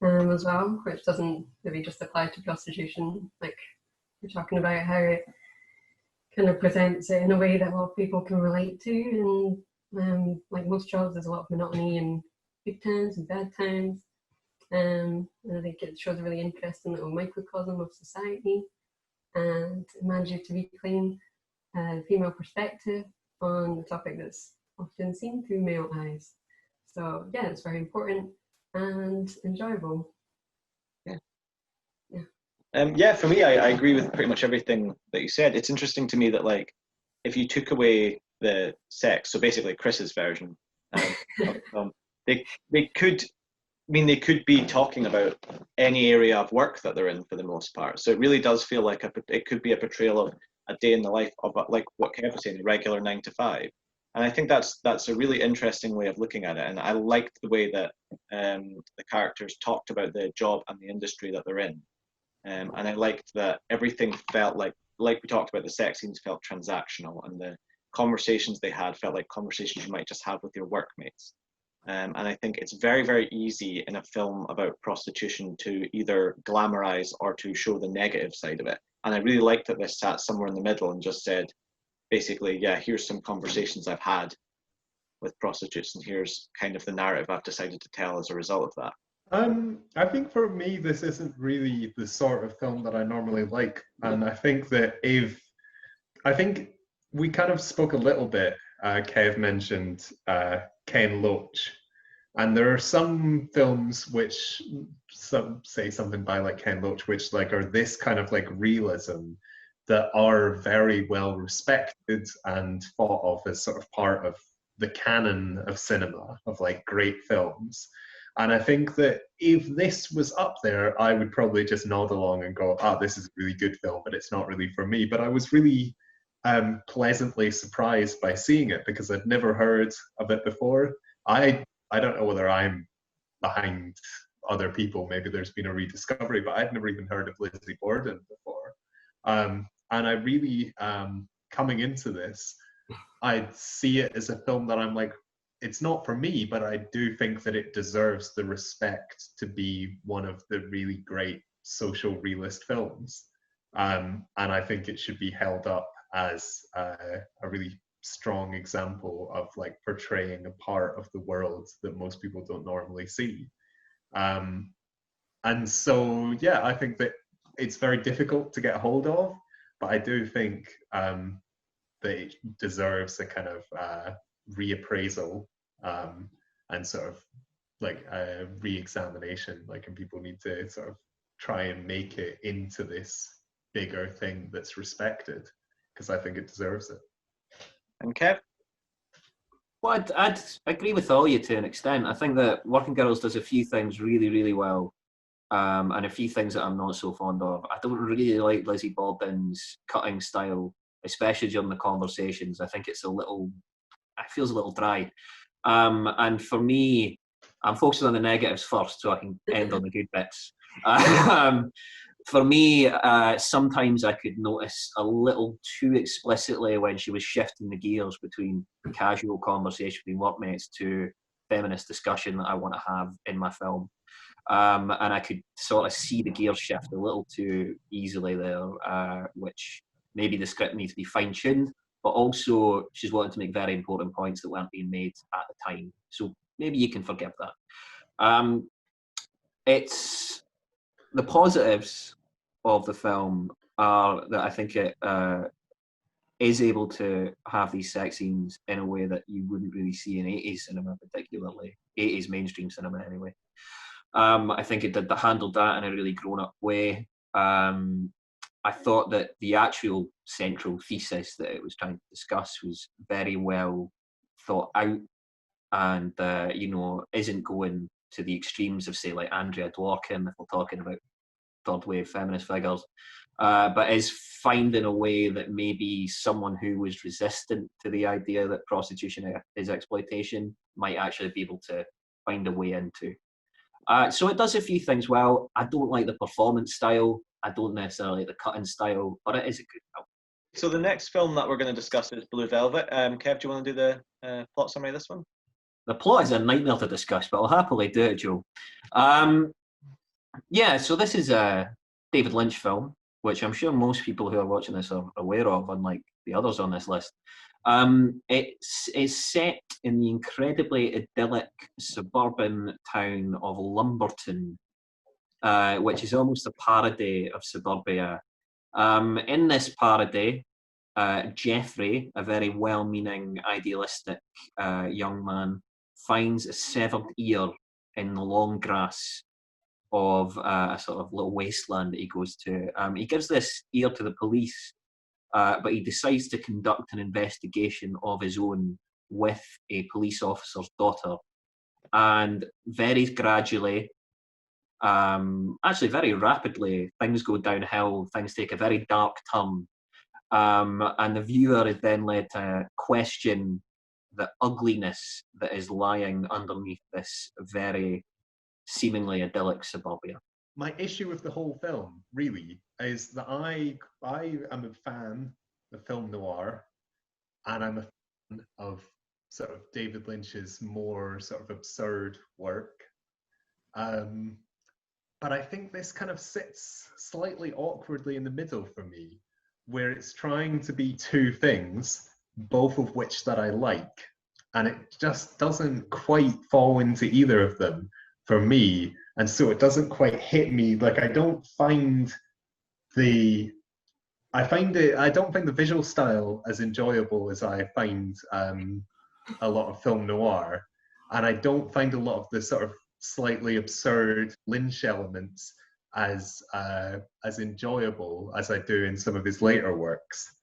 as well, which doesn't maybe just apply to prostitution. Like we're talking about how it kind of presents it in a way that a lot of people can relate to, and like most jobs, there's a lot of monotony and good times and bad times. And I think it shows a really interesting little microcosm of society, and it manages to reclaim a female perspective on the topic that's often seen through male eyes. So yeah, it's very important and enjoyable. For me, I agree with pretty much everything that you said. It's interesting to me that like if you took away the sex, so basically Chris's version, they could be talking about any area of work that they're in for the most part. So it really does feel like it could be a portrayal of a day in the life of, like what Kev was saying, a regular 9 to 5. And I think that's a really interesting way of looking at it. And I liked the way that the characters talked about the job and the industry that they're in. And I liked that everything felt like we talked about, the sex scenes felt transactional, and the conversations they had felt like conversations you might just have with your workmates. And I think it's very, very easy in a film about prostitution to either glamorize or to show the negative side of it. And I really liked that this sat somewhere in the middle and just said, basically, yeah, here's some conversations I've had with prostitutes, and here's kind of the narrative I've decided to tell as a result of that. I think for me, this isn't really the sort of film that I normally like. And I think that I think we kind of spoke a little bit, Kev mentioned Ken Loach. And there are some films which say something by like Ken Loach, which like are this kind of like realism that are very well respected and thought of as sort of part of the canon of cinema, of like great films. And I think that if this was up there, I would probably just nod along and go, this is a really good film, but it's not really for me. But I was really pleasantly surprised by seeing it because I'd never heard of it before. I don't know whether I'm behind other people. Maybe there's been a rediscovery, but I'd never even heard of Lizzie Borden before. And I really, coming into this, I'd see it as a film that I'm like, it's not for me, but I do think that it deserves the respect to be one of the really great social realist films. And I think it should be held up as a really strong example of like portraying a part of the world that most people don't normally see. And so, yeah, I think that it's very difficult to get hold of, but I do think that it deserves a kind of reappraisal and sort of like a re-examination. Like, and people need to sort of try and make it into this bigger thing that's respected, because I think it deserves it. And Kev? Well, I'd agree with all you to an extent. I think that Working Girls does a few things really, really well, and a few things that I'm not so fond of. I don't really like Lizzie Borden's cutting style, especially during the conversations. I think it feels a little dry. And for me, I'm focusing on the negatives first so I can end on the good bits. For me, sometimes I could notice a little too explicitly when she was shifting the gears between casual conversation between workmates to feminist discussion that I want to have in my film. And I could sort of see the gears shift a little too easily there, which maybe the script needs to be fine-tuned, but also she's wanting to make very important points that weren't being made at the time. So maybe you can forgive that. It's the positives of the film are that I think it is able to have these sex scenes in a way that you wouldn't really see in 80s cinema, particularly 80s mainstream cinema anyway. I think it handled that in a really grown-up way. I thought that the actual central thesis that it was trying to discuss was very well thought out, and isn't going to the extremes of, say, like Andrea Dworkin, if we're talking about third wave feminist figures, but is finding a way that maybe someone who was resistant to the idea that prostitution is exploitation might actually be able to find a way into. So it does a few things well. I don't like the performance style. I don't necessarily like the cutting style, but it is a good film. So the next film that we're going to discuss is Blue Velvet. Kev, do you want to do the plot summary of this one? The plot is a nightmare to discuss, but I'll happily do it, Joe. So this is a David Lynch film, which I'm sure most people who are watching this are aware of, unlike the others on this list. It's set in the incredibly idyllic suburban town of Lumberton, which is almost a parody of suburbia. In this parody, Jeffrey, a very well-meaning, idealistic young man, finds a severed ear in the long grass of a sort of little wasteland that he goes to. He gives this ear to the police, but he decides to conduct an investigation of his own with a police officer's daughter. And very gradually, actually very rapidly, things go downhill, things take a very dark turn. And the viewer is then led to question the ugliness that is lying underneath this very seemingly idyllic suburbia. My issue with the whole film, really, is that I am a fan of film noir, and I'm a fan of sort of David Lynch's more sort of absurd work. But I think this kind of sits slightly awkwardly in the middle for me, where it's trying to be two things, both of which that I like, and it just doesn't quite fall into either of them for me, and so it doesn't quite hit me. Like, I don't find the visual style as enjoyable as I find a lot of film noir, and I don't find a lot of the sort of slightly absurd Lynch elements as enjoyable as I do in some of his later works.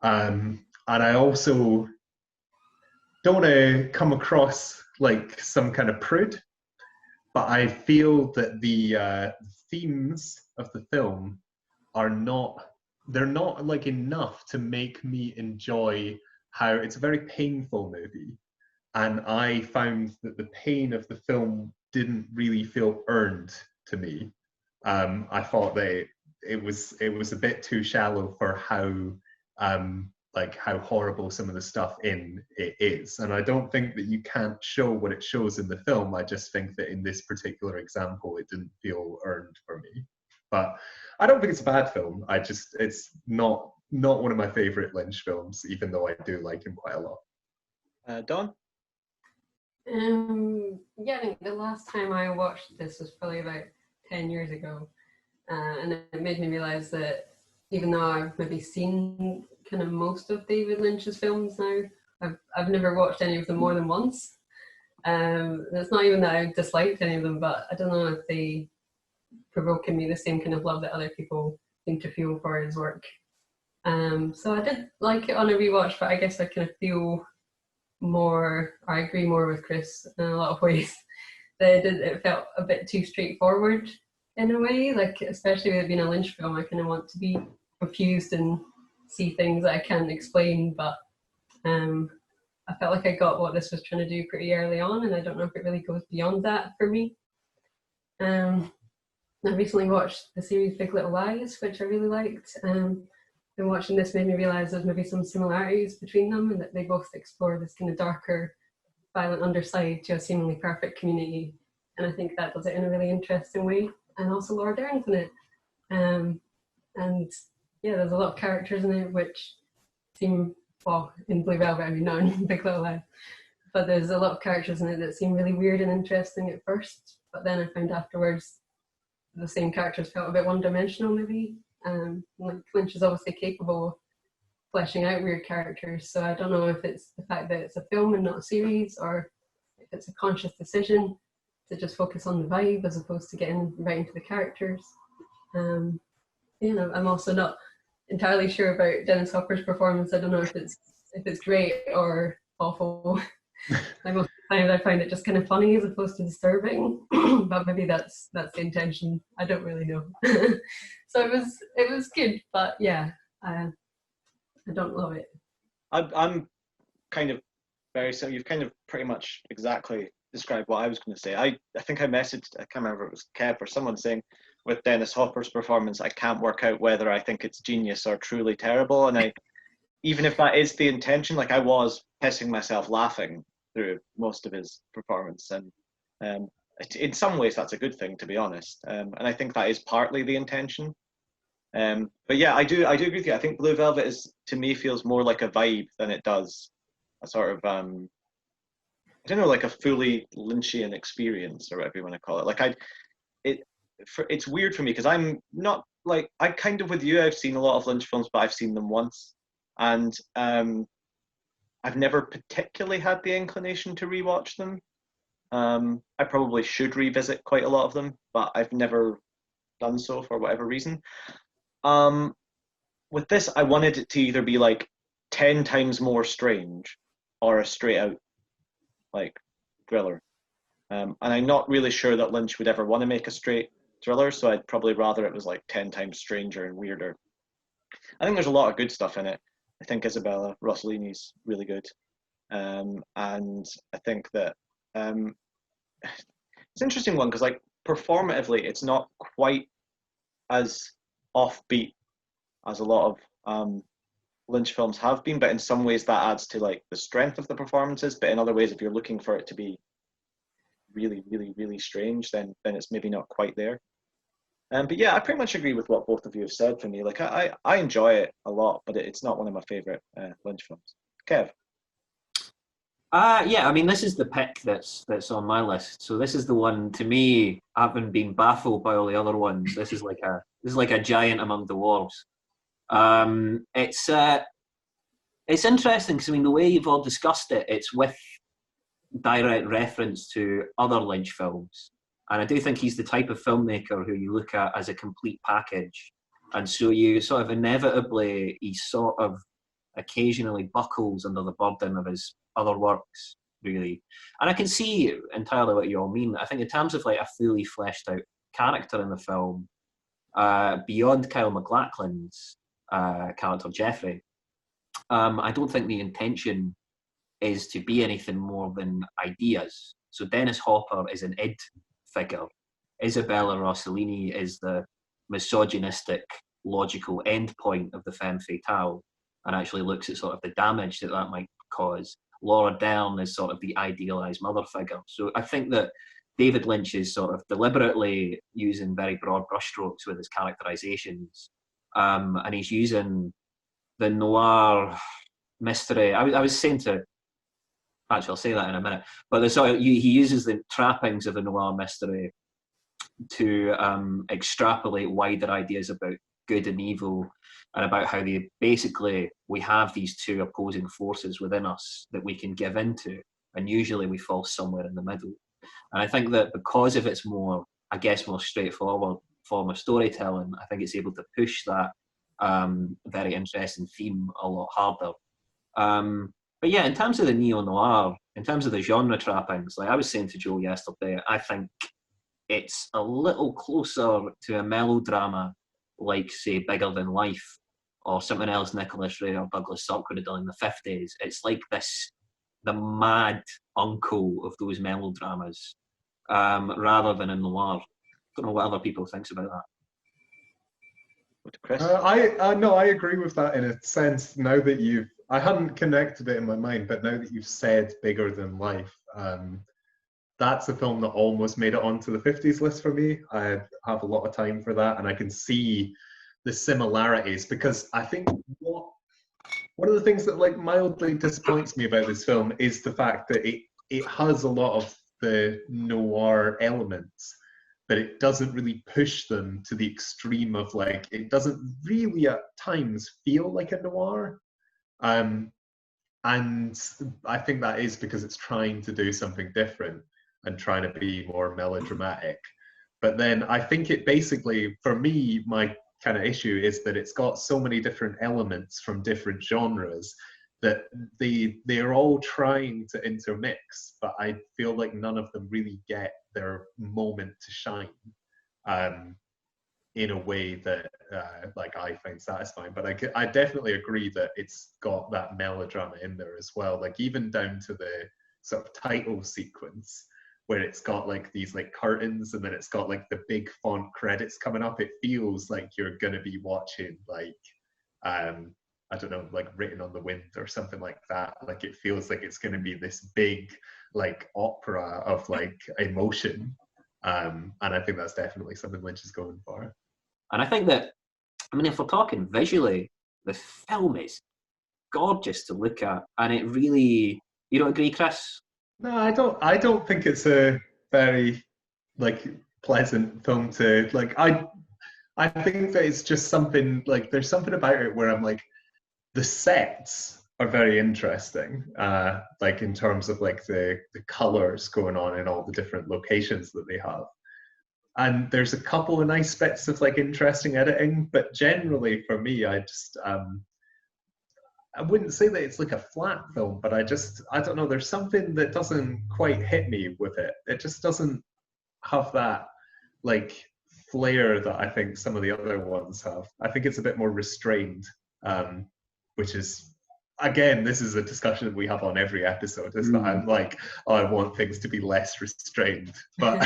And I also don't want to come across like some kind of prude, but I feel that the themes of the film are not, they're not like enough to make me enjoy how it's a very painful movie. And I found that the pain of the film didn't really feel earned to me. I thought that it was a bit too shallow for how horrible some of the stuff in it is. And I don't think that you can't show what it shows in the film. I just think that in this particular example, it didn't feel earned for me. But I don't think it's a bad film. It's not one of my favorite Lynch films, even though I do like him quite a lot. Don? Yeah, I think the last time I watched this was probably about 10 years ago. And it made me realise that even though I've maybe seen kind of most of David Lynch's films now, I've never watched any of them more than once. It's not even that I disliked any of them, but I don't know if they provoke in me the same kind of love that other people seem to feel for his work. So I did like it on a rewatch, but I guess I kind of feel more, I agree more with Chris in a lot of ways. That it felt a bit too straightforward in a way, like especially with it being a Lynch film, I kind of want to be confused and see things that I can't explain, but I felt like I got what this was trying to do pretty early on, and I don't know if it really goes beyond that for me. I recently watched the series Big Little Lies, which I really liked. And watching this made me realise there's maybe some similarities between them, and that they both explore this kind of darker, violent underside to a seemingly perfect community. And I think that does it in a really interesting way. And also Laura Dern's in it. And yeah, there's a lot of characters in it which seem, well, in Blue Velvet, I mean, not in Big Little Lies, but there's a lot of characters in it that seem really weird and interesting at first. But then I found afterwards the same characters felt a bit one-dimensional, maybe. Like Lynch is obviously capable of fleshing out weird characters, so I don't know if it's the fact that it's a film and not a series, or if it's a conscious decision to just focus on the vibe as opposed to getting right into the characters. I'm also not entirely sure about Dennis Hopper's performance. I don't know if it's great or awful. Like most of the times I find it just kind of funny as opposed to disturbing, but maybe that's the intention. I don't really know. So it was good, but yeah, I don't love it. I'm kind of very similar. You've kind of pretty much exactly described what I was going to say. I think I messaged, I can't remember if it was Kev or someone saying, with Dennis Hopper's performance, I can't work out whether I think it's genius or truly terrible. And even if that is the intention, like I was pissing myself laughing through most of his performance, and in some ways that's a good thing, to be honest. And I think that is partly the intention. But yeah, I do agree with you. I think Blue Velvet is, to me, feels more like a vibe than it does a sort of I don't know, like a fully Lynchian experience or whatever you want to call it. Like it's weird for me because I'm not like, I kind of with you, I've seen a lot of Lynch films, but I've seen them once, and I've never particularly had the inclination to rewatch them. I probably should revisit quite a lot of them, but I've never done so for whatever reason. With this, I wanted it to either be like 10 times more strange or a straight out like thriller. And I'm not really sure that Lynch would ever want to make a straight thriller, so I'd probably rather it was like 10 times stranger and weirder. I think there's a lot of good stuff in it. I think Isabella Rossellini's really good. And I think that it's an interesting one because like performatively, it's not quite as offbeat as a lot of Lynch films have been, but in some ways that adds to like the strength of the performances. But in other ways, if you're looking for it to be really, really, really strange, then it's maybe not quite there. But yeah, I pretty much agree with what both of you have said for me. Like I enjoy it a lot, but it's not one of my favorite Lynch films. Kev? Yeah, I mean, this is the pick that's on my list. So this is the one, to me, having been baffled by all the other ones, this is like a giant among the dwarves. It's interesting because I mean the way you've all discussed it, it's with direct reference to other Lynch films, and I do think he's the type of filmmaker who you look at as a complete package, and so you sort of inevitably he sort of occasionally buckles under the burden of his other works. really. And I can see entirely what you all mean. I think in terms of like a fully fleshed out character in the film, beyond Kyle MacLachlan's character Jeffrey, I don't think the intention is to be anything more than ideas. So Dennis Hopper is an id figure. Isabella Rossellini is the misogynistic, logical end point of the femme fatale and actually looks at sort of the damage that that might cause. Laura Dern is sort of the idealised mother figure. So I think that David Lynch is sort of deliberately using very broad brushstrokes with his characterizations. And he's using the noir mystery. I was saying to, actually I'll say that in a minute, but he uses the trappings of the noir mystery to extrapolate wider ideas about good and evil, and about how we have these two opposing forces within us that we can give into, and usually we fall somewhere in the middle. And I think that because of its more straightforward form of storytelling, I think it's able to push that very interesting theme a lot harder. But yeah, in terms of the neo-noir, in terms of the genre trappings, like I was saying to Joe yesterday, I think it's a little closer to a melodrama like, say, Bigger Than Life, or something else Nicholas Ray or Douglas Sirk would have done in the 50s. It's like the mad uncle of those melodramas, rather than a noir. I don't know what other people thinks about that. Chris? I agree with that in a sense. Now that I hadn't connected it in my mind, but now that you've said Bigger Than Life, that's a film that almost made it onto the 50s list for me. I have a lot of time for that, and I can see the similarities, because I think one of the things that like mildly disappoints me about this film is the fact that it has a lot of the noir elements, but it doesn't really push them to the extreme of like, it doesn't really at times feel like a noir. And I think that is because it's trying to do something different and trying to be more melodramatic. But then I think it basically, for me, my kind of issue is that it's got so many different elements from different genres that they're all trying to intermix, but I feel like none of them really get their moment to shine in a way that like I find satisfying. But I definitely agree that it's got that melodrama in there as well, like even down to the sort of title sequence where it's got like these like curtains and then it's got like the big font credits coming up. It feels like you're gonna be watching like I don't know, like Written on the Wind or something like that. Like it feels like it's gonna be this big like opera of like emotion. And I think that's definitely something Lynch is going for. And I think that, I mean, if we're talking visually, the film is gorgeous to look at, and it really, you don't agree, Chris? No, I don't think it's a very like pleasant film to like. I think that it's just something like, there's something about it where I'm like, the sets are very interesting, like in terms of like the colors going on in all the different locations that they have. And there's a couple of nice bits of like interesting editing, but generally for me, I just I wouldn't say that it's like a flat film, but I don't know, there's something that doesn't quite hit me with it. It just doesn't have that like flair that I think some of the other ones have. I think it's a bit more restrained, which is, again, this is a discussion we have on every episode, is that I'm like, oh, I want things to be less restrained. But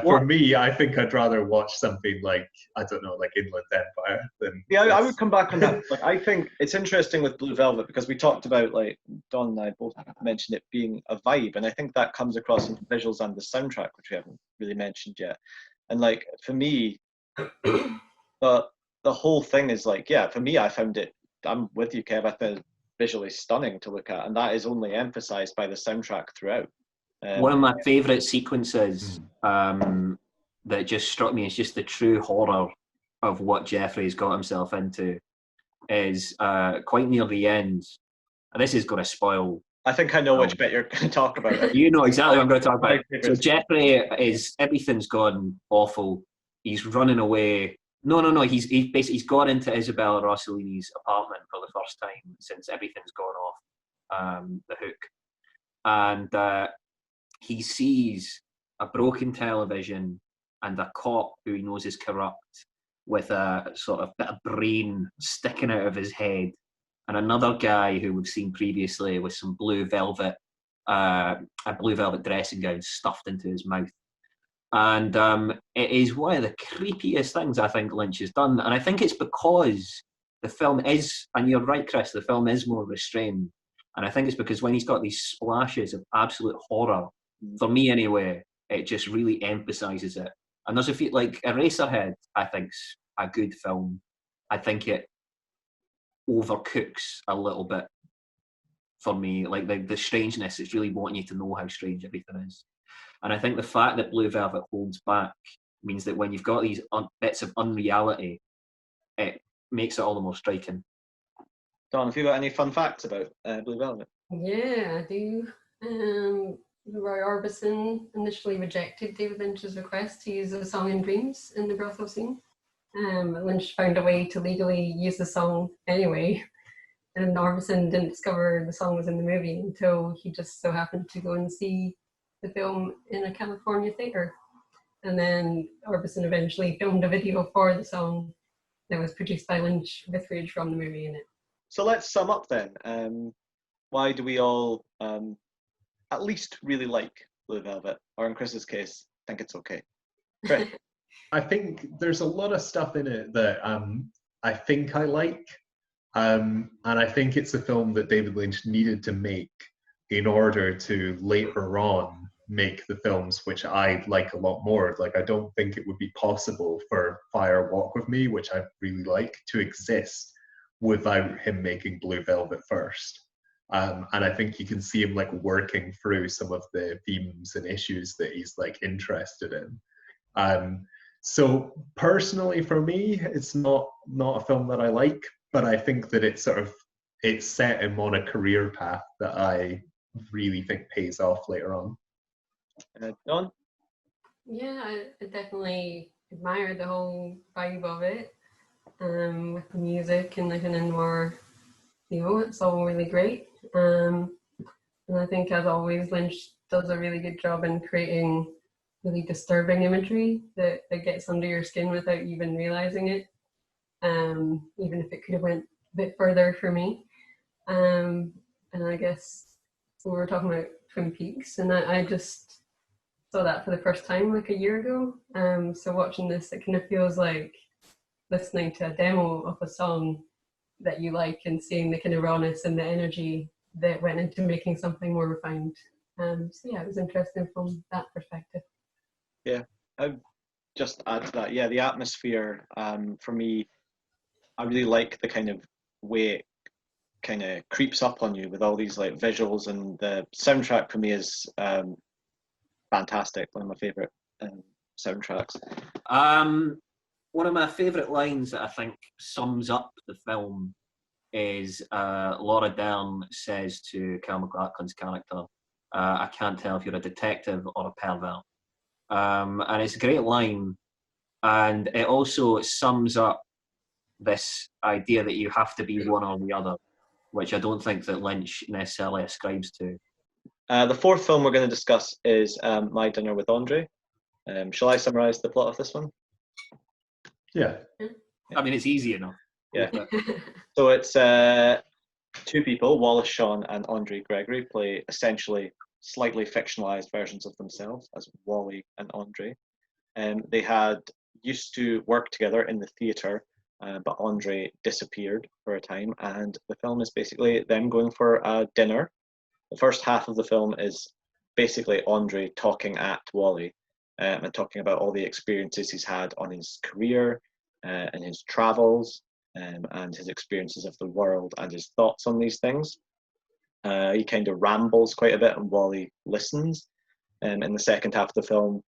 for me, I think I'd rather watch something like, I don't know, like Inland Empire than... Yeah, I would come back on that. Like, I think it's interesting with Blue Velvet because we talked about, like, Don and I both mentioned it being a vibe, and I think that comes across in the visuals and the soundtrack, which we haven't really mentioned yet. And like, for me, the whole thing is like, yeah, for me, I found it, I'm with you, Kev. I think it's visually stunning to look at, and that is only emphasized by the soundtrack throughout. One of my favourite sequences that just struck me as just the true horror of what Jeffrey's got himself into is quite near the end. And this is going to spoil. I think I know which bit you're going to talk about. You know exactly what I'm going to talk about. So Jeffrey everything's gone awful. He's running away. No. He's gone into Isabella Rossellini's apartment for the first time since everything's gone off the hook. and he sees a broken television and a cop who he knows is corrupt with a sort of bit of brain sticking out of his head, and another guy who we've seen previously with some a blue velvet dressing gown stuffed into his mouth. And it is one of the creepiest things I think Lynch has done. And I think it's because the film is, and you're right, Chris, the film is more restrained. And I think it's because when he's got these splashes of absolute horror, for me anyway, it just really emphasises it. And there's a few, like Eraserhead, I think's a good film. I think it overcooks a little bit for me. Like the strangeness, it's really wanting you to know how strange everything is. And I think the fact that Blue Velvet holds back means that when you've got these bits of unreality, it makes it all the more striking. Don, have you got any fun facts about Blue Velvet? Yeah, I do. Roy Orbison initially rejected David Lynch's request to use the song in Dreams in the brothel scene. Lynch found a way to legally use the song anyway, and Orbison didn't discover the song was in the movie until he just so happened to go and see the film in a California theatre. And then Orbison eventually filmed a video for the song that was produced by Lynch with footage from the movie in it. So let's sum up then. Why do we all at least really like Blue Velvet, or in Chris's case, think it's okay? Chris? I think there's a lot of stuff in it that I think I like. And I think it's a film that David Lynch needed to make in order to later on make the films which I like a lot more. Like, I don't think it would be possible for Fire Walk With Me, which I really like, to exist without him making Blue Velvet first. And I think you can see him like working through some of the themes and issues that he's like interested in. So personally for me, it's not a film that I like, but I think that it's set him on a career path that I really think pays off later on. Don? Yeah, I definitely admire the whole vibe of it, with the music and the kind of noir, it's all really great. And I think, as always, Lynch does a really good job in creating really disturbing imagery that gets under your skin without even realizing it, even if it could have went a bit further for me. And I guess we were talking about Twin Peaks, and I just saw that for the first time like a year ago. So watching this, it kind of feels like listening to a demo of a song that you like and seeing the kind of rawness and the energy that went into making something more refined. So yeah, it was interesting from that perspective. Yeah, I'd just add to that. Yeah, the atmosphere, for me, I really like the kind of way it kind of creeps up on you with all these like visuals, and the soundtrack for me is fantastic. One of my favorite soundtracks. One of my favourite lines that I think sums up the film is Laura Dern says to Cal MacLachlan's character, I can't tell if you're a detective or a pervert. And it's a great line, and it also sums up this idea that you have to be one or the other, which I don't think that Lynch necessarily ascribes to. The fourth film we're going to discuss is My Dinner with Andre. Shall I summarise the plot of this one? Yeah. I mean, it's easy enough. Yeah. So it's two people, Wallace Shawn and Andre Gregory, play essentially slightly fictionalized versions of themselves as Wally and Andre. They had used to work together in the theatre, but Andre disappeared for a time, and the film is basically them going for a dinner. The first half of the film is basically Andre talking at Wally, and talking about all the experiences he's had on his career and his travels, and his experiences of the world and his thoughts on these things. He kind of rambles quite a bit, and Wally listens. In the second half of the film,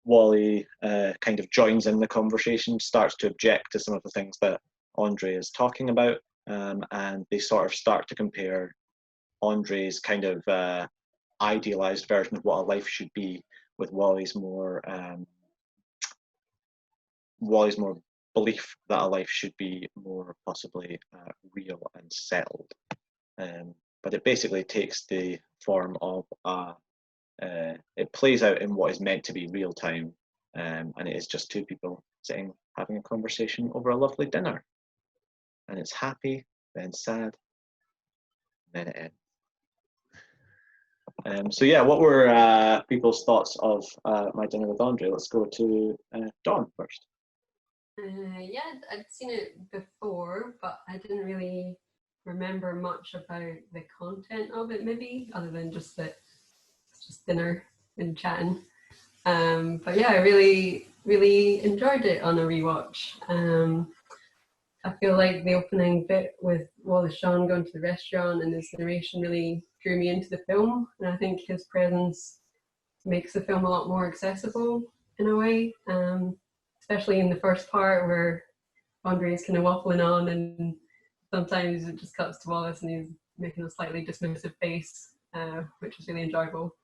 Wally kind of joins in the conversation, starts to object to some of the things that Andre is talking about, and they sort of start to compare Andre's kind of idealized version of what a life should be with Wally's more belief that a life should be more possibly real and settled. but it basically takes the form of it plays out in what is meant to be real time, and it is just two people sitting having a conversation over a lovely dinner, and it's happy, then sad, then it ends. So yeah, what were people's thoughts of My Dinner with Andre? Let's go to Dawn first. Yeah, I'd seen it before, but I didn't really remember much about the content of it, maybe, other than just that it's just dinner and chatting. But yeah, I really, really enjoyed it on a rewatch. I feel like the opening bit with Wallace Shawn going to the restaurant and his narration really drew me into the film, and I think his presence makes the film a lot more accessible in a way, especially in the first part where Andre is kind of waffling on, and sometimes it just cuts to Wallace and he's making a slightly dismissive face, which is really enjoyable.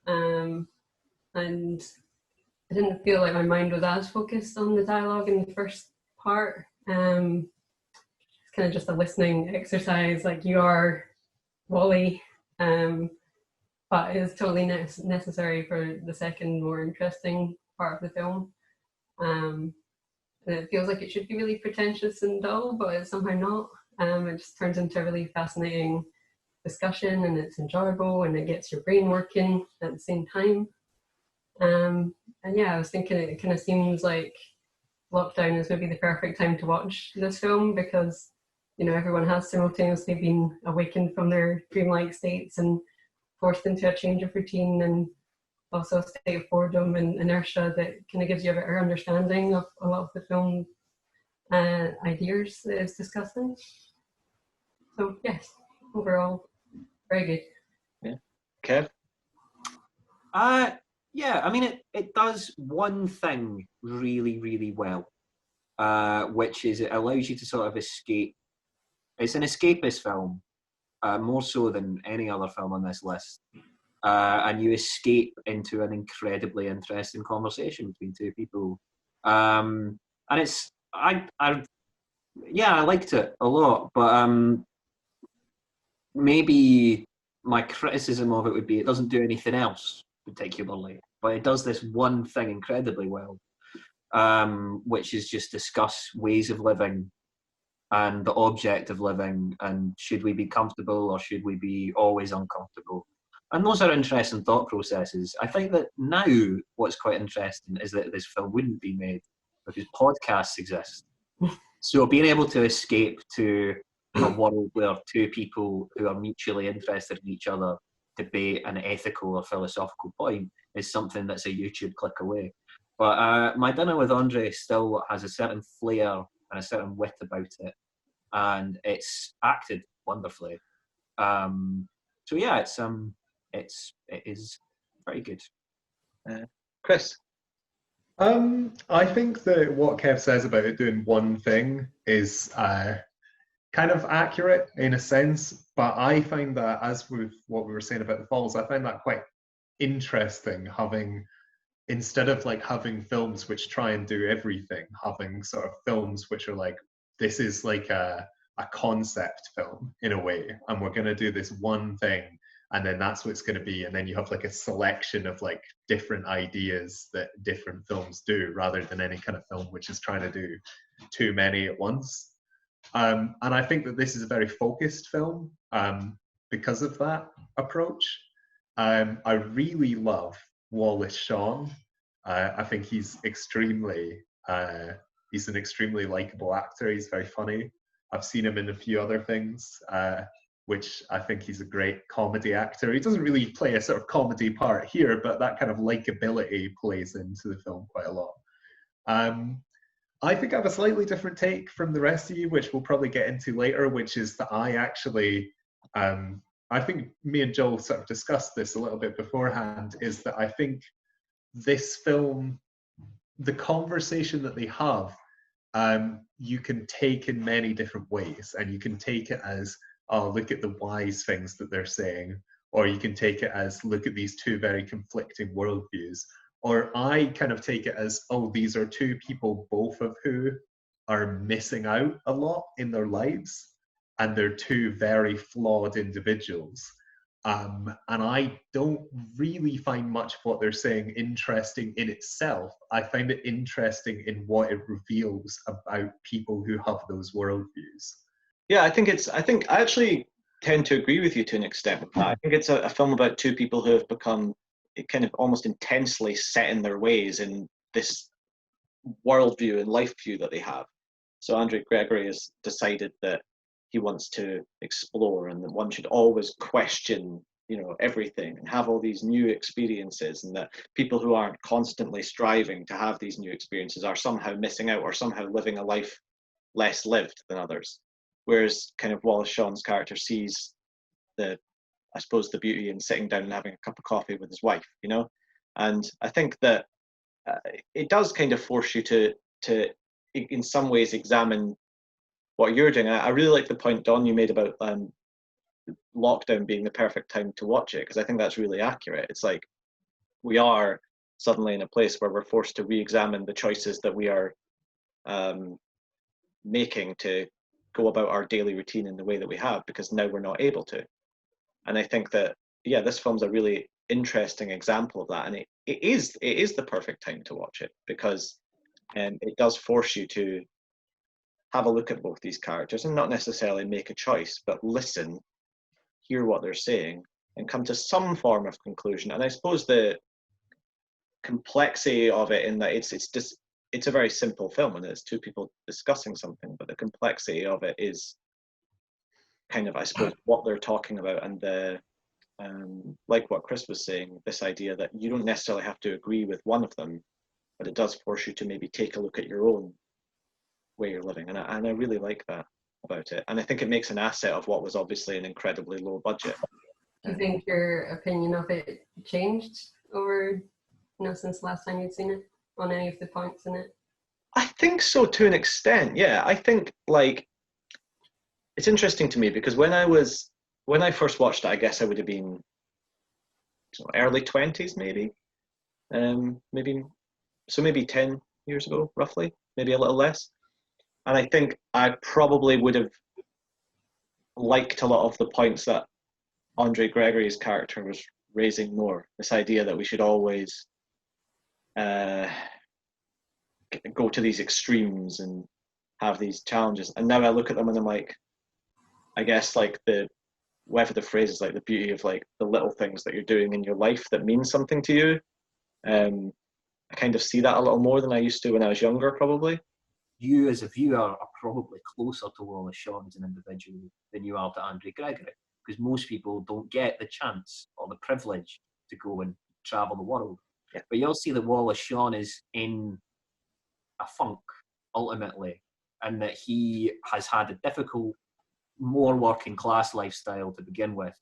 And I didn't feel like my mind was as focused on the dialogue in the first part. It's kind of just a listening exercise, like you are Wally, but it's totally necessary for the second, more interesting part of the film. And it feels like it should be really pretentious and dull, but it's somehow not. It just turns into a really fascinating discussion, and it's enjoyable, and it gets your brain working at the same time. And yeah, I was thinking it kind of seems like lockdown is maybe the perfect time to watch this film, because everyone has simultaneously been awakened from their dreamlike states and forced into a change of routine, and also a state of boredom and inertia that kind of gives you a better understanding of a lot of the film ideas that it's discussing. So yes, overall, very good. Yeah, Kev? Yeah, I mean, it does one thing really, really well, which is it allows you to sort of escape. It's an escapist film, more so than any other film on this list. And you escape into an incredibly interesting conversation between two people. And I liked it a lot, but maybe my criticism of it would be it doesn't do anything else particularly, but it does this one thing incredibly well, which is just discuss ways of living and the object of living, and should we be comfortable or should we be always uncomfortable? And those are interesting thought processes. I think that now what's quite interesting is that this film wouldn't be made because podcasts exist. So being able to escape to a world where two people who are mutually interested in each other debate an ethical or philosophical point is something that's a YouTube click away. But My Dinner with Andre still has a certain flair and a certain wit about it, and it's acted wonderfully. So yeah, it is very good. Chris? I think that what Kev says about it doing one thing is kind of accurate in a sense, but I find that, as with what we were saying about the Falls, I find that quite interesting, instead of like having films which try and do everything, having sort of films which are like, this is like a concept film in a way, and we're going to do this one thing, and then that's what it's going to be, and then you have like a selection of like different ideas that different films do, rather than any kind of film which is trying to do too many at once. And I think that this is a very focused film because of that approach. I really love Wallace Shawn. I think he's an extremely likable actor. He's very funny. I've seen him in a few other things, which I think he's a great comedy actor. He doesn't really play a sort of comedy part here, but that kind of likability plays into the film quite a lot. I think I have a slightly different take from the rest of you, which we'll probably get into later, which is that I actually, I think me and Joel sort of discussed this a little bit beforehand, is that I think this film, the conversation that they have, you can take in many different ways, and you can take it as, oh, look at the wise things that they're saying, or you can take it as, look at these two very conflicting worldviews. Or I kind of take it as, oh, these are two people, both of who are missing out a lot in their lives. and they're two very flawed individuals. And I don't really find much of what they're saying interesting in itself. I find it interesting in what it reveals about people who have those worldviews. Yeah, I think I actually tend to agree with you to an extent with that. I think it's a film about two people who have become kind of almost intensely set in their ways in this worldview and life view that they have. So Andre Gregory has decided that he wants to explore, and that one should always question, everything, and have all these new experiences, and that people who aren't constantly striving to have these new experiences are somehow missing out or somehow living a life less lived than others. Whereas kind of Wallace Shawn's character sees the beauty in sitting down and having a cup of coffee with his wife, and I think that it does kind of force you to in some ways examine what you're doing. I really like the point, Don, you made about lockdown being the perfect time to watch it, because I think that's really accurate. It's like we are suddenly in a place where we're forced to re-examine the choices that we are making to go about our daily routine in the way that we have, because now we're not able to. And I think that, yeah, this film's a really interesting example of that, and it is the perfect time to watch it, because it does force you to have a look at both these characters and not necessarily make a choice, but listen, hear what they're saying, and come to some form of conclusion. And I suppose the complexity of it, in that it's a very simple film and it's two people discussing something, but the complexity of it is kind of, I suppose, what they're talking about, and the like what Chris was saying, this idea that you don't necessarily have to agree with one of them, but it does force you to maybe take a look at your own way you're living, and I really like that about it, and I think it makes an asset of what was obviously an incredibly low budget. Do you think your opinion of it changed over, since the last time you'd seen it, on any of the points in it? I think so, to an extent, yeah. I think, like, it's interesting to me because when I first watched it, I guess I would have been early 20s, maybe 10 years ago, roughly, maybe a little less. And I think I probably would have liked a lot of the points that Andre Gregory's character was raising more. This idea that we should always go to these extremes and have these challenges. And now I look at them and I'm like, I guess, like, whatever the phrase is, like, the beauty of, like, the little things that you're doing in your life that mean something to you. I kind of see that a little more than I used to when I was younger, probably. You as a viewer are probably closer to Wallace Shawn as an individual than you are to Andre Gregory, because most people don't get the chance or the privilege to go and travel the world. Yeah. But you'll see that Wallace Shawn is in a funk, ultimately, and that he has had a difficult, more working class lifestyle to begin with,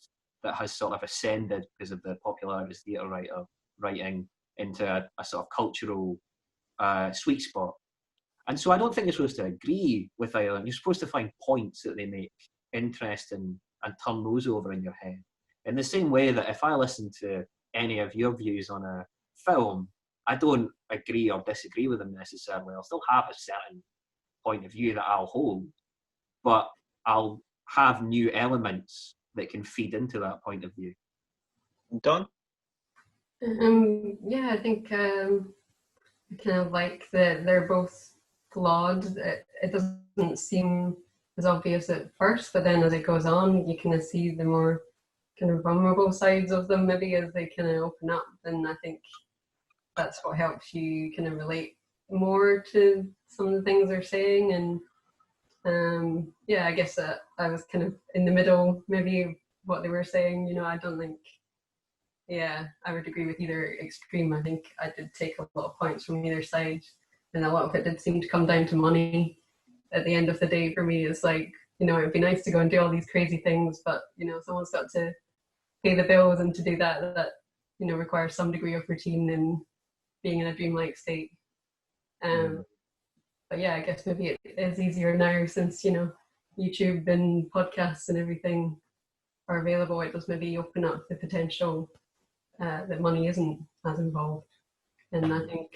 that has sort of ascended because of the popularity of his theatre writing into a sort of cultural sweet spot. And so I don't think you're supposed to agree with either. You're supposed to find points that they make interesting and turn those over in your head. In the same way that if I listen to any of your views on a film, I don't agree or disagree with them necessarily. I'll still have a certain point of view that I'll hold, but I'll have new elements that can feed into that point of view. Don? Yeah, I think I kind of like that they're both flawed. It doesn't seem as obvious at first, but then as it goes on, you kind of see the more kind of vulnerable sides of them, maybe, as they kind of open up. And I think that's what helps you kind of relate more to some of the things they're saying. And yeah, I guess I was kind of in the middle, maybe, what they were saying. I don't think, yeah, I would agree with either extreme. I think I did take a lot of points from either side, and a lot of it did seem to come down to money at the end of the day for me. It's like, it'd be nice to go and do all these crazy things, but, someone's got to pay the bills, and to do that requires some degree of routine and being in a dreamlike state. But yeah, I guess maybe it is easier now since, YouTube and podcasts and everything are available. It does maybe open up the potential that money isn't as involved. And I think,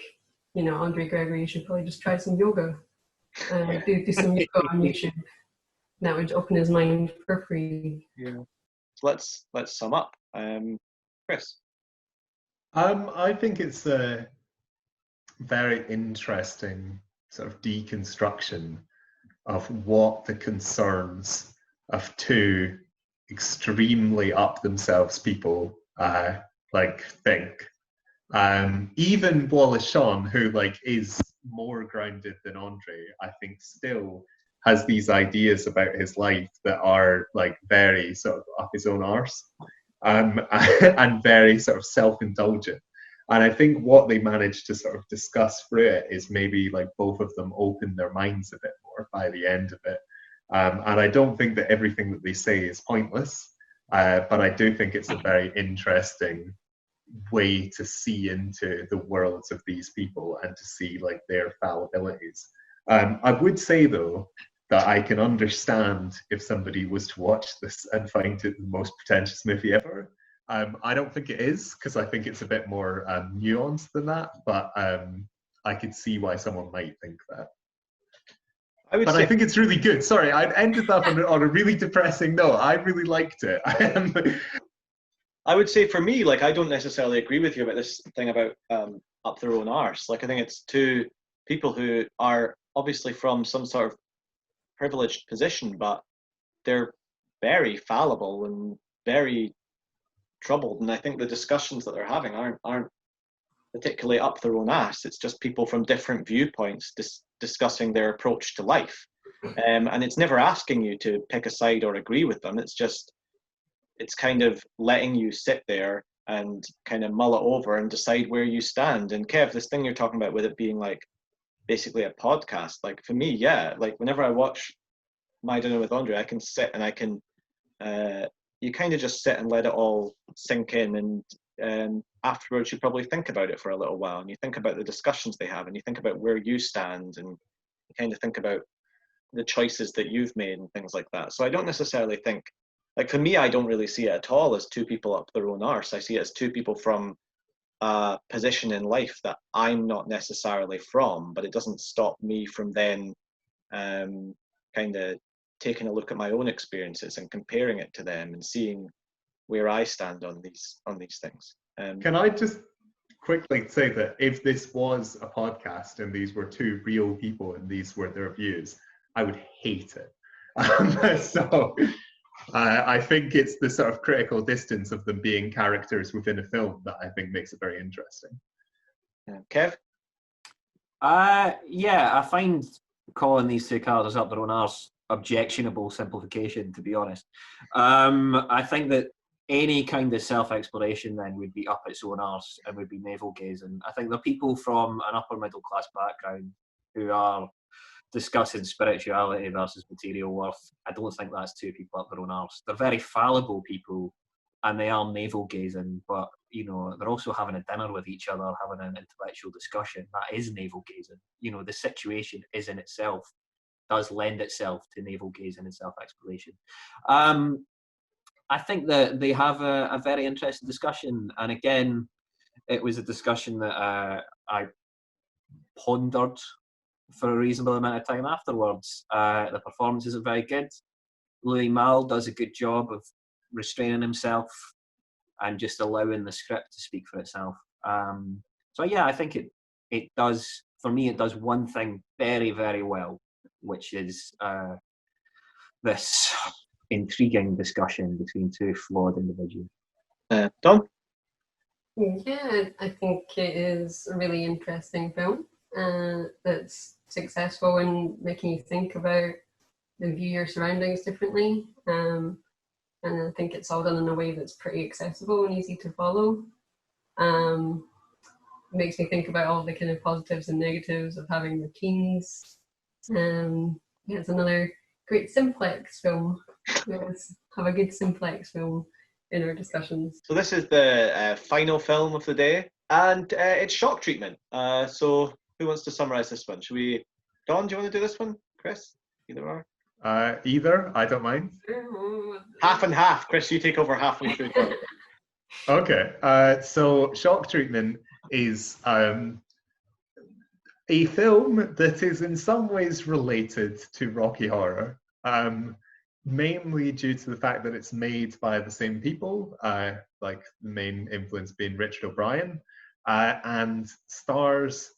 Andre Gregory should probably just try some yoga. Do some yoga on YouTube. that would open his mind for free. Yeah. So let's sum up. Chris. I think it's a very interesting sort of deconstruction of what the concerns of two extremely up themselves people think. Even Wallace Shawn, who is more grounded than Andre, I think still has these ideas about his life that are very sort of up his own arse, and very sort of self-indulgent. And I think what they managed to sort of discuss through it is maybe both of them open their minds a bit more by the end of it. And I don't think that everything that they say is pointless, but I do think it's a very interesting way to see into the worlds of these people and to see their fallibilities. I would say though that I can understand if somebody was to watch this and find it the most pretentious movie ever. I don't think it is, because I think it's a bit more nuanced than that, but I could see why someone might think that. I think it's really good. Sorry, I ended up on a really depressing note. I really liked it. I would say for me, I don't necessarily agree with you about this thing about up their own arse. I think it's two people who are obviously from some sort of privileged position, but they're very fallible and very troubled. And I think the discussions that they're having aren't particularly up their own arse. It's just people from different viewpoints discussing their approach to life. And it's never asking you to pick a side or agree with them. It's kind of letting you sit there and kind of mull it over and decide where you stand. And Kev, this thing you're talking about with it being basically a podcast, for me, yeah, whenever I watch My Dinner with Andre, I can sit and I can, you kind of just sit and let it all sink in, and afterwards you probably think about it for a little while, and you think about the discussions they have, and you think about where you stand, and you kind of think about the choices that you've made and things like that. So I don't necessarily think, for me, I don't really see it at all as two people up their own arse. I see it as two people from a position in life that I'm not necessarily from, but it doesn't stop me from then kind of taking a look at my own experiences and comparing it to them and seeing where I stand on these things. Can I just quickly say that if this was a podcast and these were two real people and these were their views, I would hate it. So I think it's the sort of critical distance of them being characters within a film that I think makes it very interesting. Kev? Yeah, I find calling these two characters up their own arse objectionable simplification, to be honest. I think that any kind of self-exploration then would be up its own arse and would be navel-gazing. I think the people from an upper middle class background who are discussing spirituality versus material worth, I don't think that's two people up their own arse. They're very fallible people and they are navel-gazing, but they're also having a dinner with each other, having an intellectual discussion. That is navel-gazing. The situation is in itself does lend itself to navel-gazing and self-exploration. I think that they have a very interesting discussion, and again, it was a discussion that I pondered for a reasonable amount of time afterwards. The performances are very good. Louis Malle does a good job of restraining himself and just allowing the script to speak for itself. So yeah, I think it does, for me, it does one thing very, very well, which is this intriguing discussion between two flawed individuals. Don? Yeah, I think it is a really interesting film that's successful in making you think about and view your surroundings differently. And I think it's all done in a way that's pretty accessible and easy to follow. It makes me think about all the kind of positives and negatives of having routines. Yeah, it's another great simplex film. Let's have a good simplex film in our discussions. So this is the final film of the day, and it's Shock Treatment. So who wants to summarise this one? Should we? Don, do you want to do this one? Chris? Either or? Either, I don't mind. Half and half. Chris, you take over halfway through. Okay, so Shock Treatment is a film that is in some ways related to Rocky Horror. mainly due to the fact that it's made by the same people, like the main influence being Richard O'Brien, and stars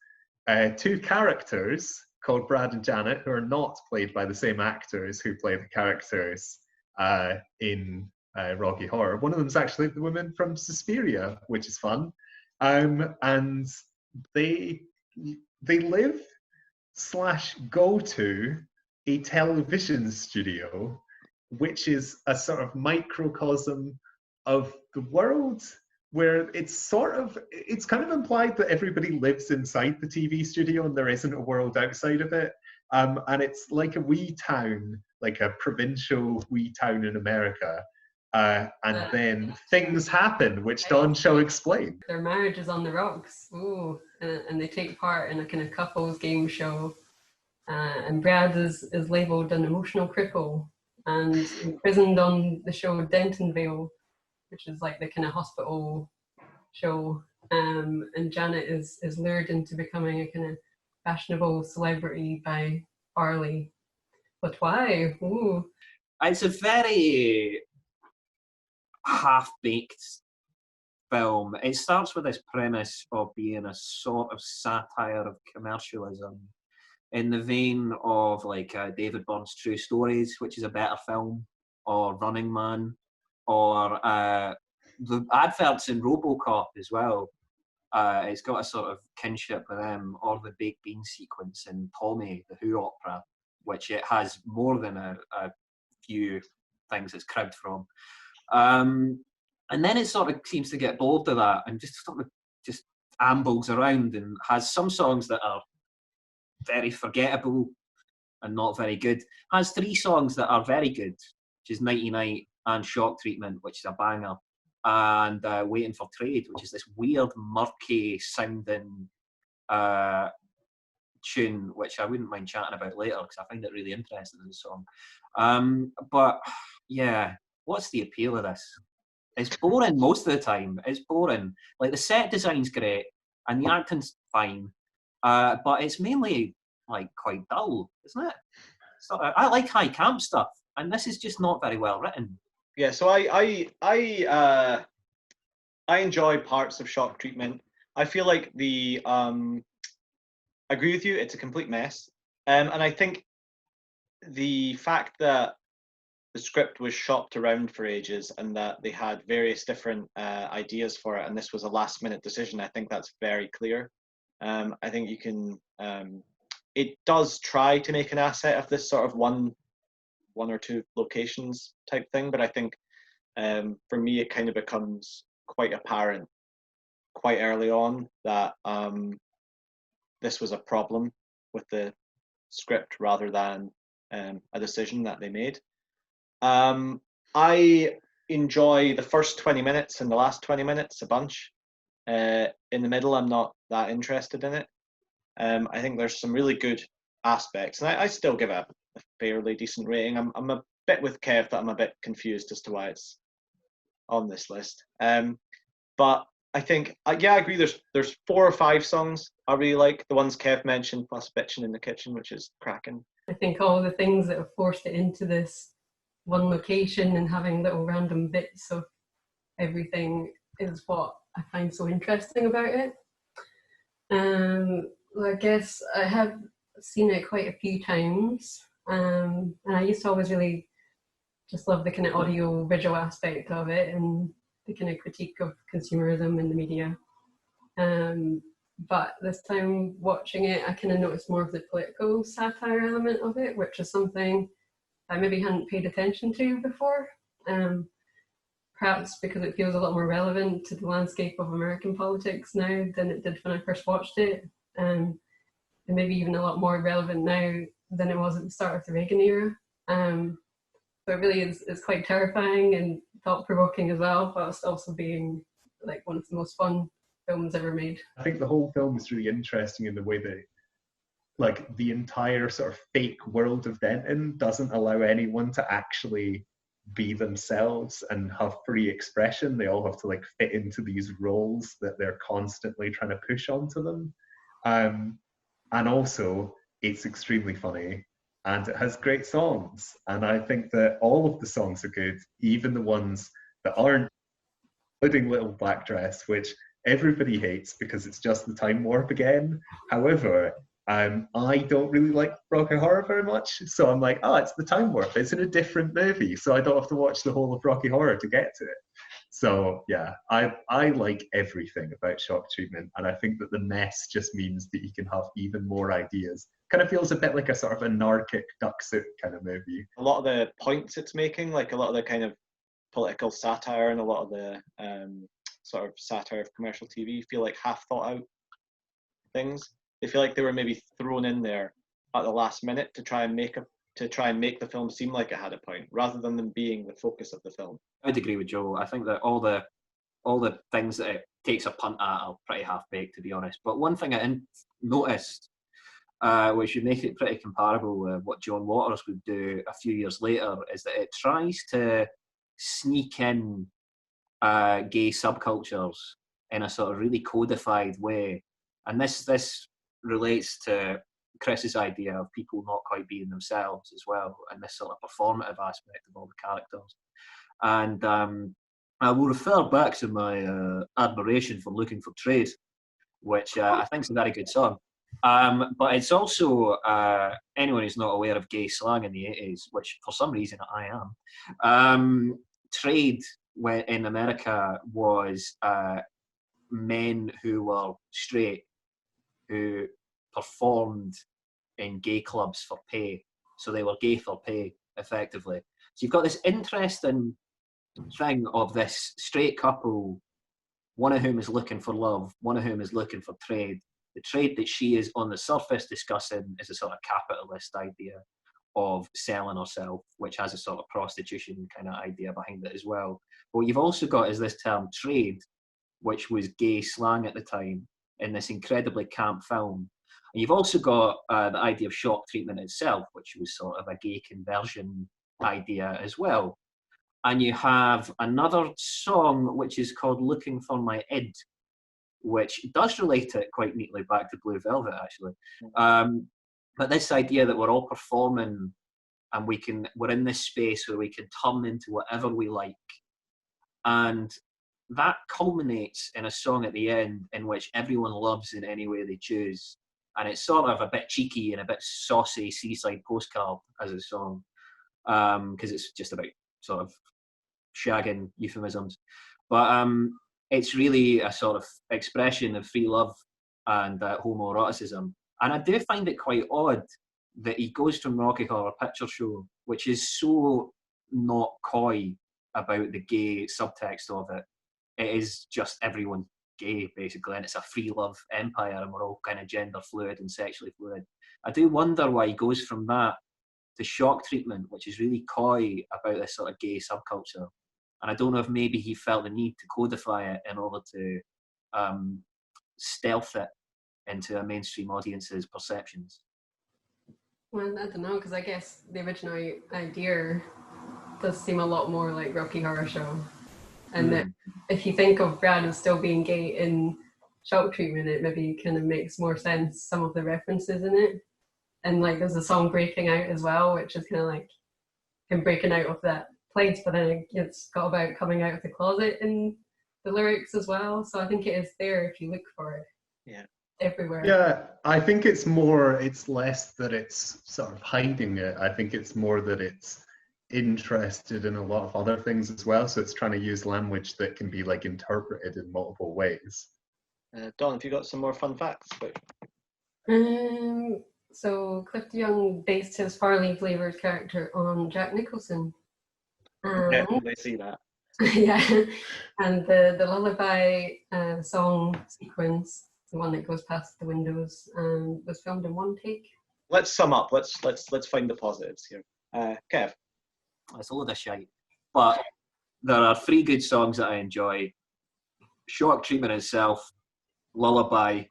two characters called Brad and Janet, who are not played by the same actors who play the characters in Rocky Horror. One of them is actually the woman from Suspiria, which is fun. And they live / go to a television studio, which is a sort of microcosm of the world, where it's kind of implied that everybody lives inside the TV studio and there isn't a world outside of it. And it's like a wee town, like a provincial wee town in America. And then things happen, which Dawn shall explain. Their marriage is on the rocks. Ooh, and they take part in a kind of couples game show. And Brad is labelled an emotional cripple and imprisoned on the show Dentonville, which is like the kind of hospital show. And Janet is lured into becoming a kind of fashionable celebrity by Farley. But why? Ooh. It's a very half-baked film. It starts with this premise of being a sort of satire of commercialism, in the vein of like David Byrne's True Stories, which is a better film, or Running Man, or the adverts in RoboCop as well. It's got a sort of kinship with them, or the baked bean sequence in Tommy, the Who opera, which it has more than a few things it's cribbed from. And then it sort of seems to get bored of that and just sort of just ambles around and has some songs that are very forgettable and not very good. Has 3 songs that are very good, which is Nighty Night and Shock Treatment, which is a banger, and Waiting for Trade, which is this weird, murky sounding tune, which I wouldn't mind chatting about later because I find it really interesting as a song. But yeah, what's the appeal of this? It's boring most of the time. It's boring. Like, the set design's great and the acting's fine, but it's mainly like quite dull, isn't it? So I like high camp stuff, and this is just not very well written. Yeah, so I enjoy parts of Shock Treatment. I feel like I agree with you, it's a complete mess. And I think the fact that the script was shopped around for ages and that they had various different ideas for it, and this was a last minute decision, I think that's very clear. I think you can, it does try to make an asset of this sort of one or two locations type thing, but I think for me it kind of becomes quite apparent quite early on that this was a problem with the script rather than a decision that they made. I enjoy the first 20 minutes and the last 20 minutes a bunch. In the middle, I'm not that interested in it. I think there's some really good aspects, and I still give it a fairly decent rating. I'm a bit with Kev that I'm a bit confused as to why it's on this list. But I think, yeah, I agree. There's 4 or 5 songs I really like. The ones Kev mentioned, plus Bitchin' in the Kitchen, which is cracking. I think all the things that have forced it into this one location and having little random bits of everything is what I find so interesting about it. Well, I guess I have seen it quite a few times, and I used to always really just love the kind of audio visual aspect of it and the kind of critique of consumerism in the media. But this time watching it, I kind of noticed more of the political satire element of it, which is something I maybe hadn't paid attention to before. Perhaps because it feels a lot more relevant to the landscape of American politics now than it did when I first watched it. And maybe even a lot more relevant now than it was at the start of the Reagan era. So it really is quite terrifying and thought-provoking as well, whilst also being like one of the most fun films ever made. I think the whole film is really interesting in the way that, like, the entire sort of fake world of Denton doesn't allow anyone to actually be themselves and have free expression. They all have to like fit into these roles that they're constantly trying to push onto them. And also, it's extremely funny. and it has great songs. And I think that all of the songs are good, even the ones that aren't, including Little Black Dress, which everybody hates because it's just the time warp again. However, I don't really like Rocky Horror very much, so I'm like, oh, it's the time warp. It's in a different movie, so I don't have to watch the whole of Rocky Horror to get to it. So yeah, I like everything about Shock Treatment, and I think that the mess just means that you can have even more ideas. Kind of feels a bit like a sort of anarchic duck soup kind of movie. A lot of the points it's making, like a lot of the kind of political satire and a lot of the sort of satire of commercial TV, feel like half thought out things. They feel like they were maybe thrown in there at the last minute to try and make the film seem like it had a point, rather than them being the focus of the film. I would agree with Joe. I think that all the things that it takes a punt at are pretty half-baked, to be honest. But one thing I noticed, which would make it pretty comparable with what John Waters would do a few years later, is that it tries to sneak in gay subcultures in a sort of really codified way. And this relates to Chris's idea of people not quite being themselves as well, and this sort of performative aspect of all the characters. And I will refer back to my admiration for Looking for Trade, which I think is a very good song. But it's also, anyone who's not aware of gay slang in the 80s, which for some reason I am, trade in America was men who were straight, who performed in gay clubs for pay. So they were gay for pay, effectively. So you've got this interesting thing of this straight couple, one of whom is looking for love, one of whom is looking for trade. The trade that she is on the surface discussing is a sort of capitalist idea of selling herself, which has a sort of prostitution kind of idea behind it as well. But what you've also got is this term trade, which was gay slang at the time, in this incredibly camp film. And you've also got the idea of shock treatment itself, which was sort of a gay conversion idea as well. And you have another song which is called Looking for My Id, which does relate it quite neatly back to Blue Velvet, actually. But this idea that we're all performing and we're in this space where we can turn into whatever we like. And that culminates in a song at the end in which everyone loves in any way they choose. And it's sort of a bit cheeky and a bit saucy seaside postcard as a song, because it's just about sort of shagging euphemisms. But it's really a sort of expression of free love and homoeroticism. And I do find it quite odd that he goes from Rocky Horror Picture Show, which is so not coy about the gay subtext of it. It is just everyone gay, basically, and it's a free love empire, and we're all kind of gender fluid and sexually fluid. I do wonder why he goes from that to Shock Treatment, which is really coy about this sort of gay subculture. And I don't know if maybe he felt the need to codify it in order to stealth it into a mainstream audience's perceptions. Well, I don't know, because I guess the original idea does seem a lot more like Rocky Horror Show. And that if you think of Brad as still being gay in Shock Treatment, it maybe kind of makes more sense, some of the references in it. And like there's a song Breaking Out as well, which is kind of like him breaking out of that place, but then it's got about coming out of the closet in the lyrics as well. So I think it is there if you look for it. Yeah. Everywhere. Yeah, I think it's less that it's sort of hiding it. I think it's more that it's interested in a lot of other things as well. So it's trying to use language that can be like interpreted in multiple ways. Don, have you got some more fun facts? So Cliff DeYoung based his Farley flavored character on Jack Nicholson. Yeah, they see that. Yeah, and the lullaby song sequence, the one that goes past the windows, was filmed in one take. Let's sum up. Let's find the positives here. Kev. It's a load of shite. But there are 3 good songs that I enjoy. Shock Treatment itself, Lullaby,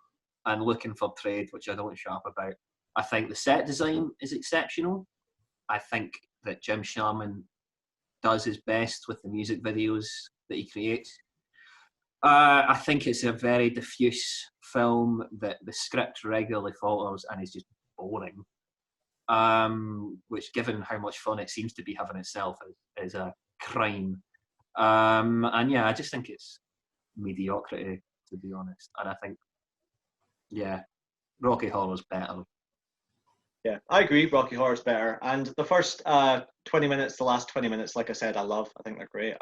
and Looking for Trade, which I don't shut up about. I think the set design is exceptional. I think that Jim Sharman does his best with the music videos that he creates. I think it's a very diffuse film that the script regularly falters and is just boring. which, given how much fun it seems to be having itself, is a crime. And yeah, I just think it's mediocrity, to be honest. And I think, yeah, Rocky Horror's better. Yeah, I agree. Rocky Horror's better, and the first 20 minutes, the last 20 minutes, like I said, I love. I think they're great.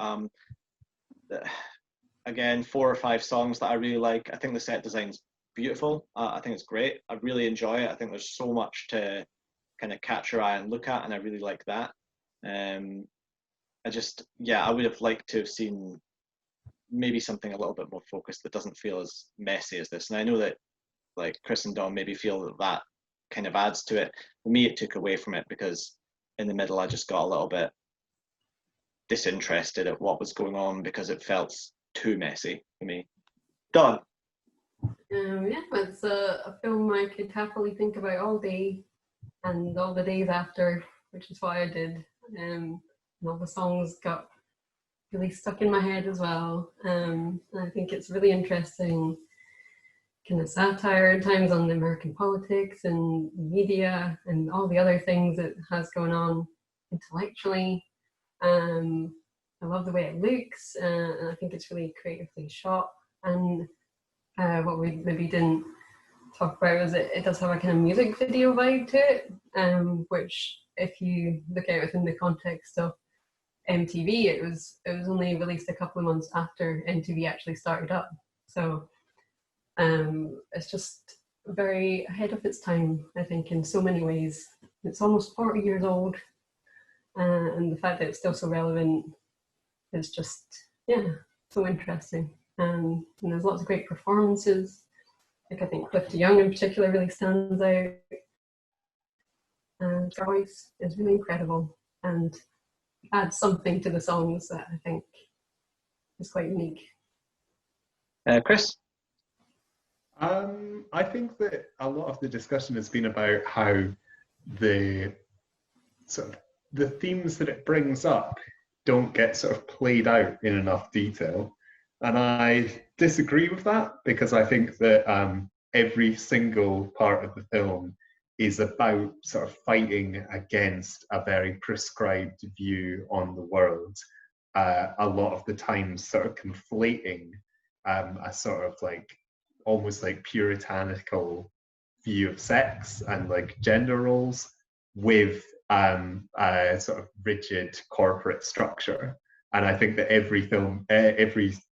Again, 4 or 5 songs that I really like. I think the set design's beautiful. I think it's great. I really enjoy it. I think there's so much to kind of catch your eye and look at, and I really like that. I would have liked to have seen maybe something a little bit more focused that doesn't feel as messy as this. And I know that like Chris and Dom maybe feel that kind of adds to it. For me, it took away from it because in the middle, I just got a little bit disinterested at what was going on because it felt too messy for me. Done. Yeah, it's a film I could happily think about all day and all the days after, which is what I did. And all the songs got really stuck in my head as well. I think it's really interesting kind of satire at times on the American politics and media and all the other things it has going on intellectually. I love the way it looks, and I think it's really creatively shot. And what we maybe didn't talk about is it does have a kind of music video vibe to it, which if you look at it within the context of MTV, it was only released a couple of months after MTV actually started up. So it's just very ahead of its time, I think, in so many ways. It's almost 40 years old, and the fact that it's still so relevant is just, yeah, so interesting. And there's lots of great performances. Like I think Cliff DeYoung in particular really stands out. And her voice is really incredible and adds something to the songs that I think is quite unique. Chris? I think that a lot of the discussion has been about how the themes that it brings up don't get sort of played out in enough detail. And I disagree with that because I think that every single part of the film is about sort of fighting against a very prescribed view on the world. A lot of the time sort of conflating a sort of like almost like puritanical view of sex and like gender roles with a sort of rigid corporate structure. And I think that every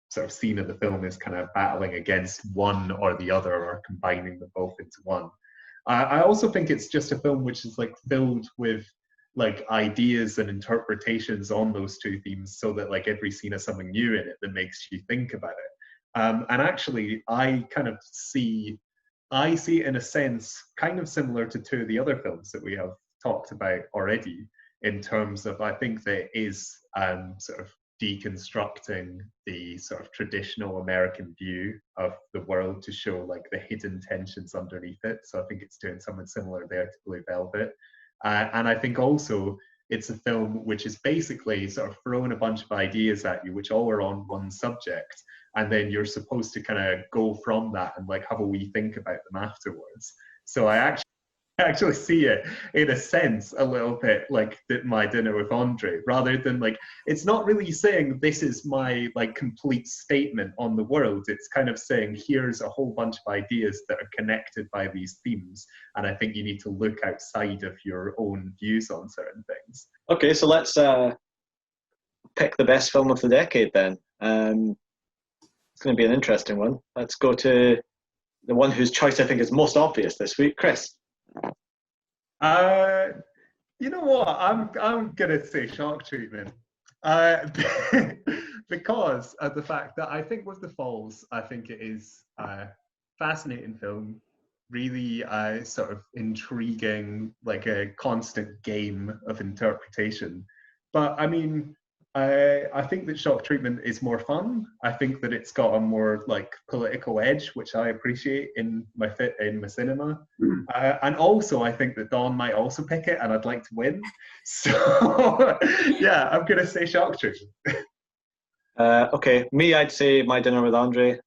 sort of scene of the film is kind of battling against one or the other or combining them both into one. I also think it's just a film which is like filled with like ideas and interpretations on those two themes, so that like every scene has something new in it that makes you think about it. And actually, I see it in a sense kind of similar to two of the other films that we have talked about already, in terms of I think that is sort of deconstructing the sort of traditional American view of the world to show like the hidden tensions underneath it. So I think it's doing something similar there to Blue Velvet. And I think also it's a film which is basically sort of throwing a bunch of ideas at you, which all are on one subject. And then you're supposed to kind of go from that and like have a wee think about them afterwards. So I actually see it in a sense a little bit like My Dinner with Andre, rather than like, it's not really saying this is my like complete statement on the world. It's kind of saying here's a whole bunch of ideas that are connected by these themes, and I think you need to look outside of your own views on certain things. Okay, so let's pick the best film of the decade then. It's going to be an interesting one. Let's go to the one whose choice I think is most obvious this week. Chris? You know what? I'm gonna say Shark Treatment, because of the fact that I think with The Falls, I think it is a fascinating film, really sort of intriguing, like a constant game of interpretation. But I mean, I think that Shock Treatment is more fun. I think that it's got a more like political edge, which I appreciate in my cinema. And also, I think that Dawn might also pick it, and I'd like to win. So yeah, I'm gonna say Shock Treatment. Okay, me, I'd say My Dinner with Andre.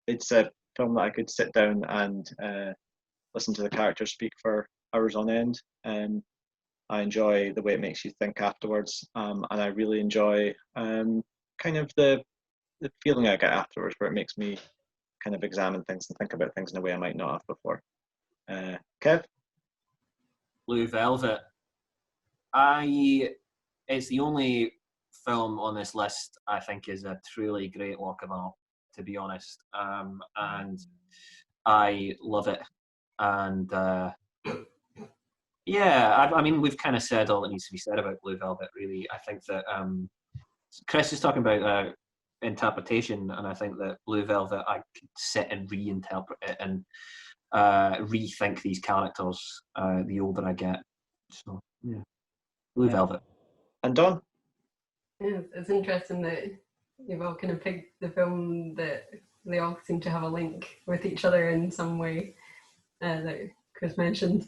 It's a film that I could sit down and listen to the characters speak for hours on end. I enjoy the way it makes you think afterwards, and I really enjoy kind of the feeling I get afterwards, where it makes me kind of examine things and think about things in a way I might not have before. Kev? Blue Velvet. It's the only film on this list I think is a truly great work of art, to be honest, and I love it. And yeah, I mean, we've kind of said all that needs to be said about Blue Velvet, really. I think that Chris is talking about interpretation, and I think that Blue Velvet, I could sit and reinterpret it and rethink these characters the older I get. So, yeah. Blue Velvet. And Don? Yeah, it's interesting that you've all kind of picked the film that they all seem to have a link with each other in some way, that Chris mentioned.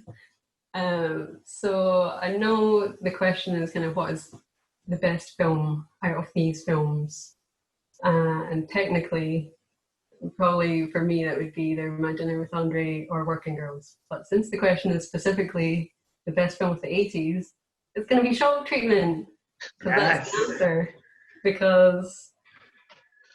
So I know the question is kind of what is the best film out of these films, and technically, probably for me that would be either My Dinner with Andre or Working Girls. But since the question is specifically the best film of the 80s, it's going to be Shock Treatment. Because that's the answer. Because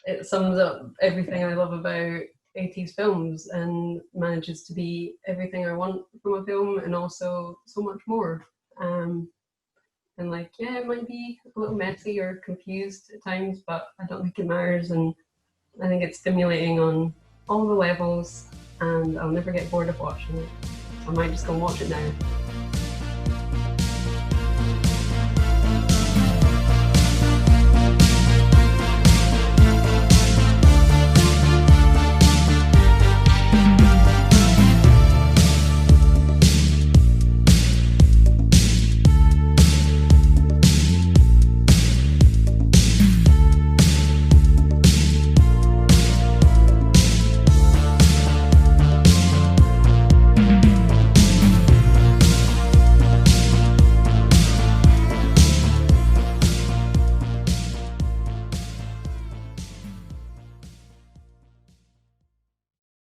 it sums up everything I love about 80s films and manages to be everything I want from a film and also so much more. And like, yeah, it might be a little messy or confused at times, but I don't think it matters. And I think it's stimulating on all the levels, and I'll never get bored of watching it. So I might just go and watch it now.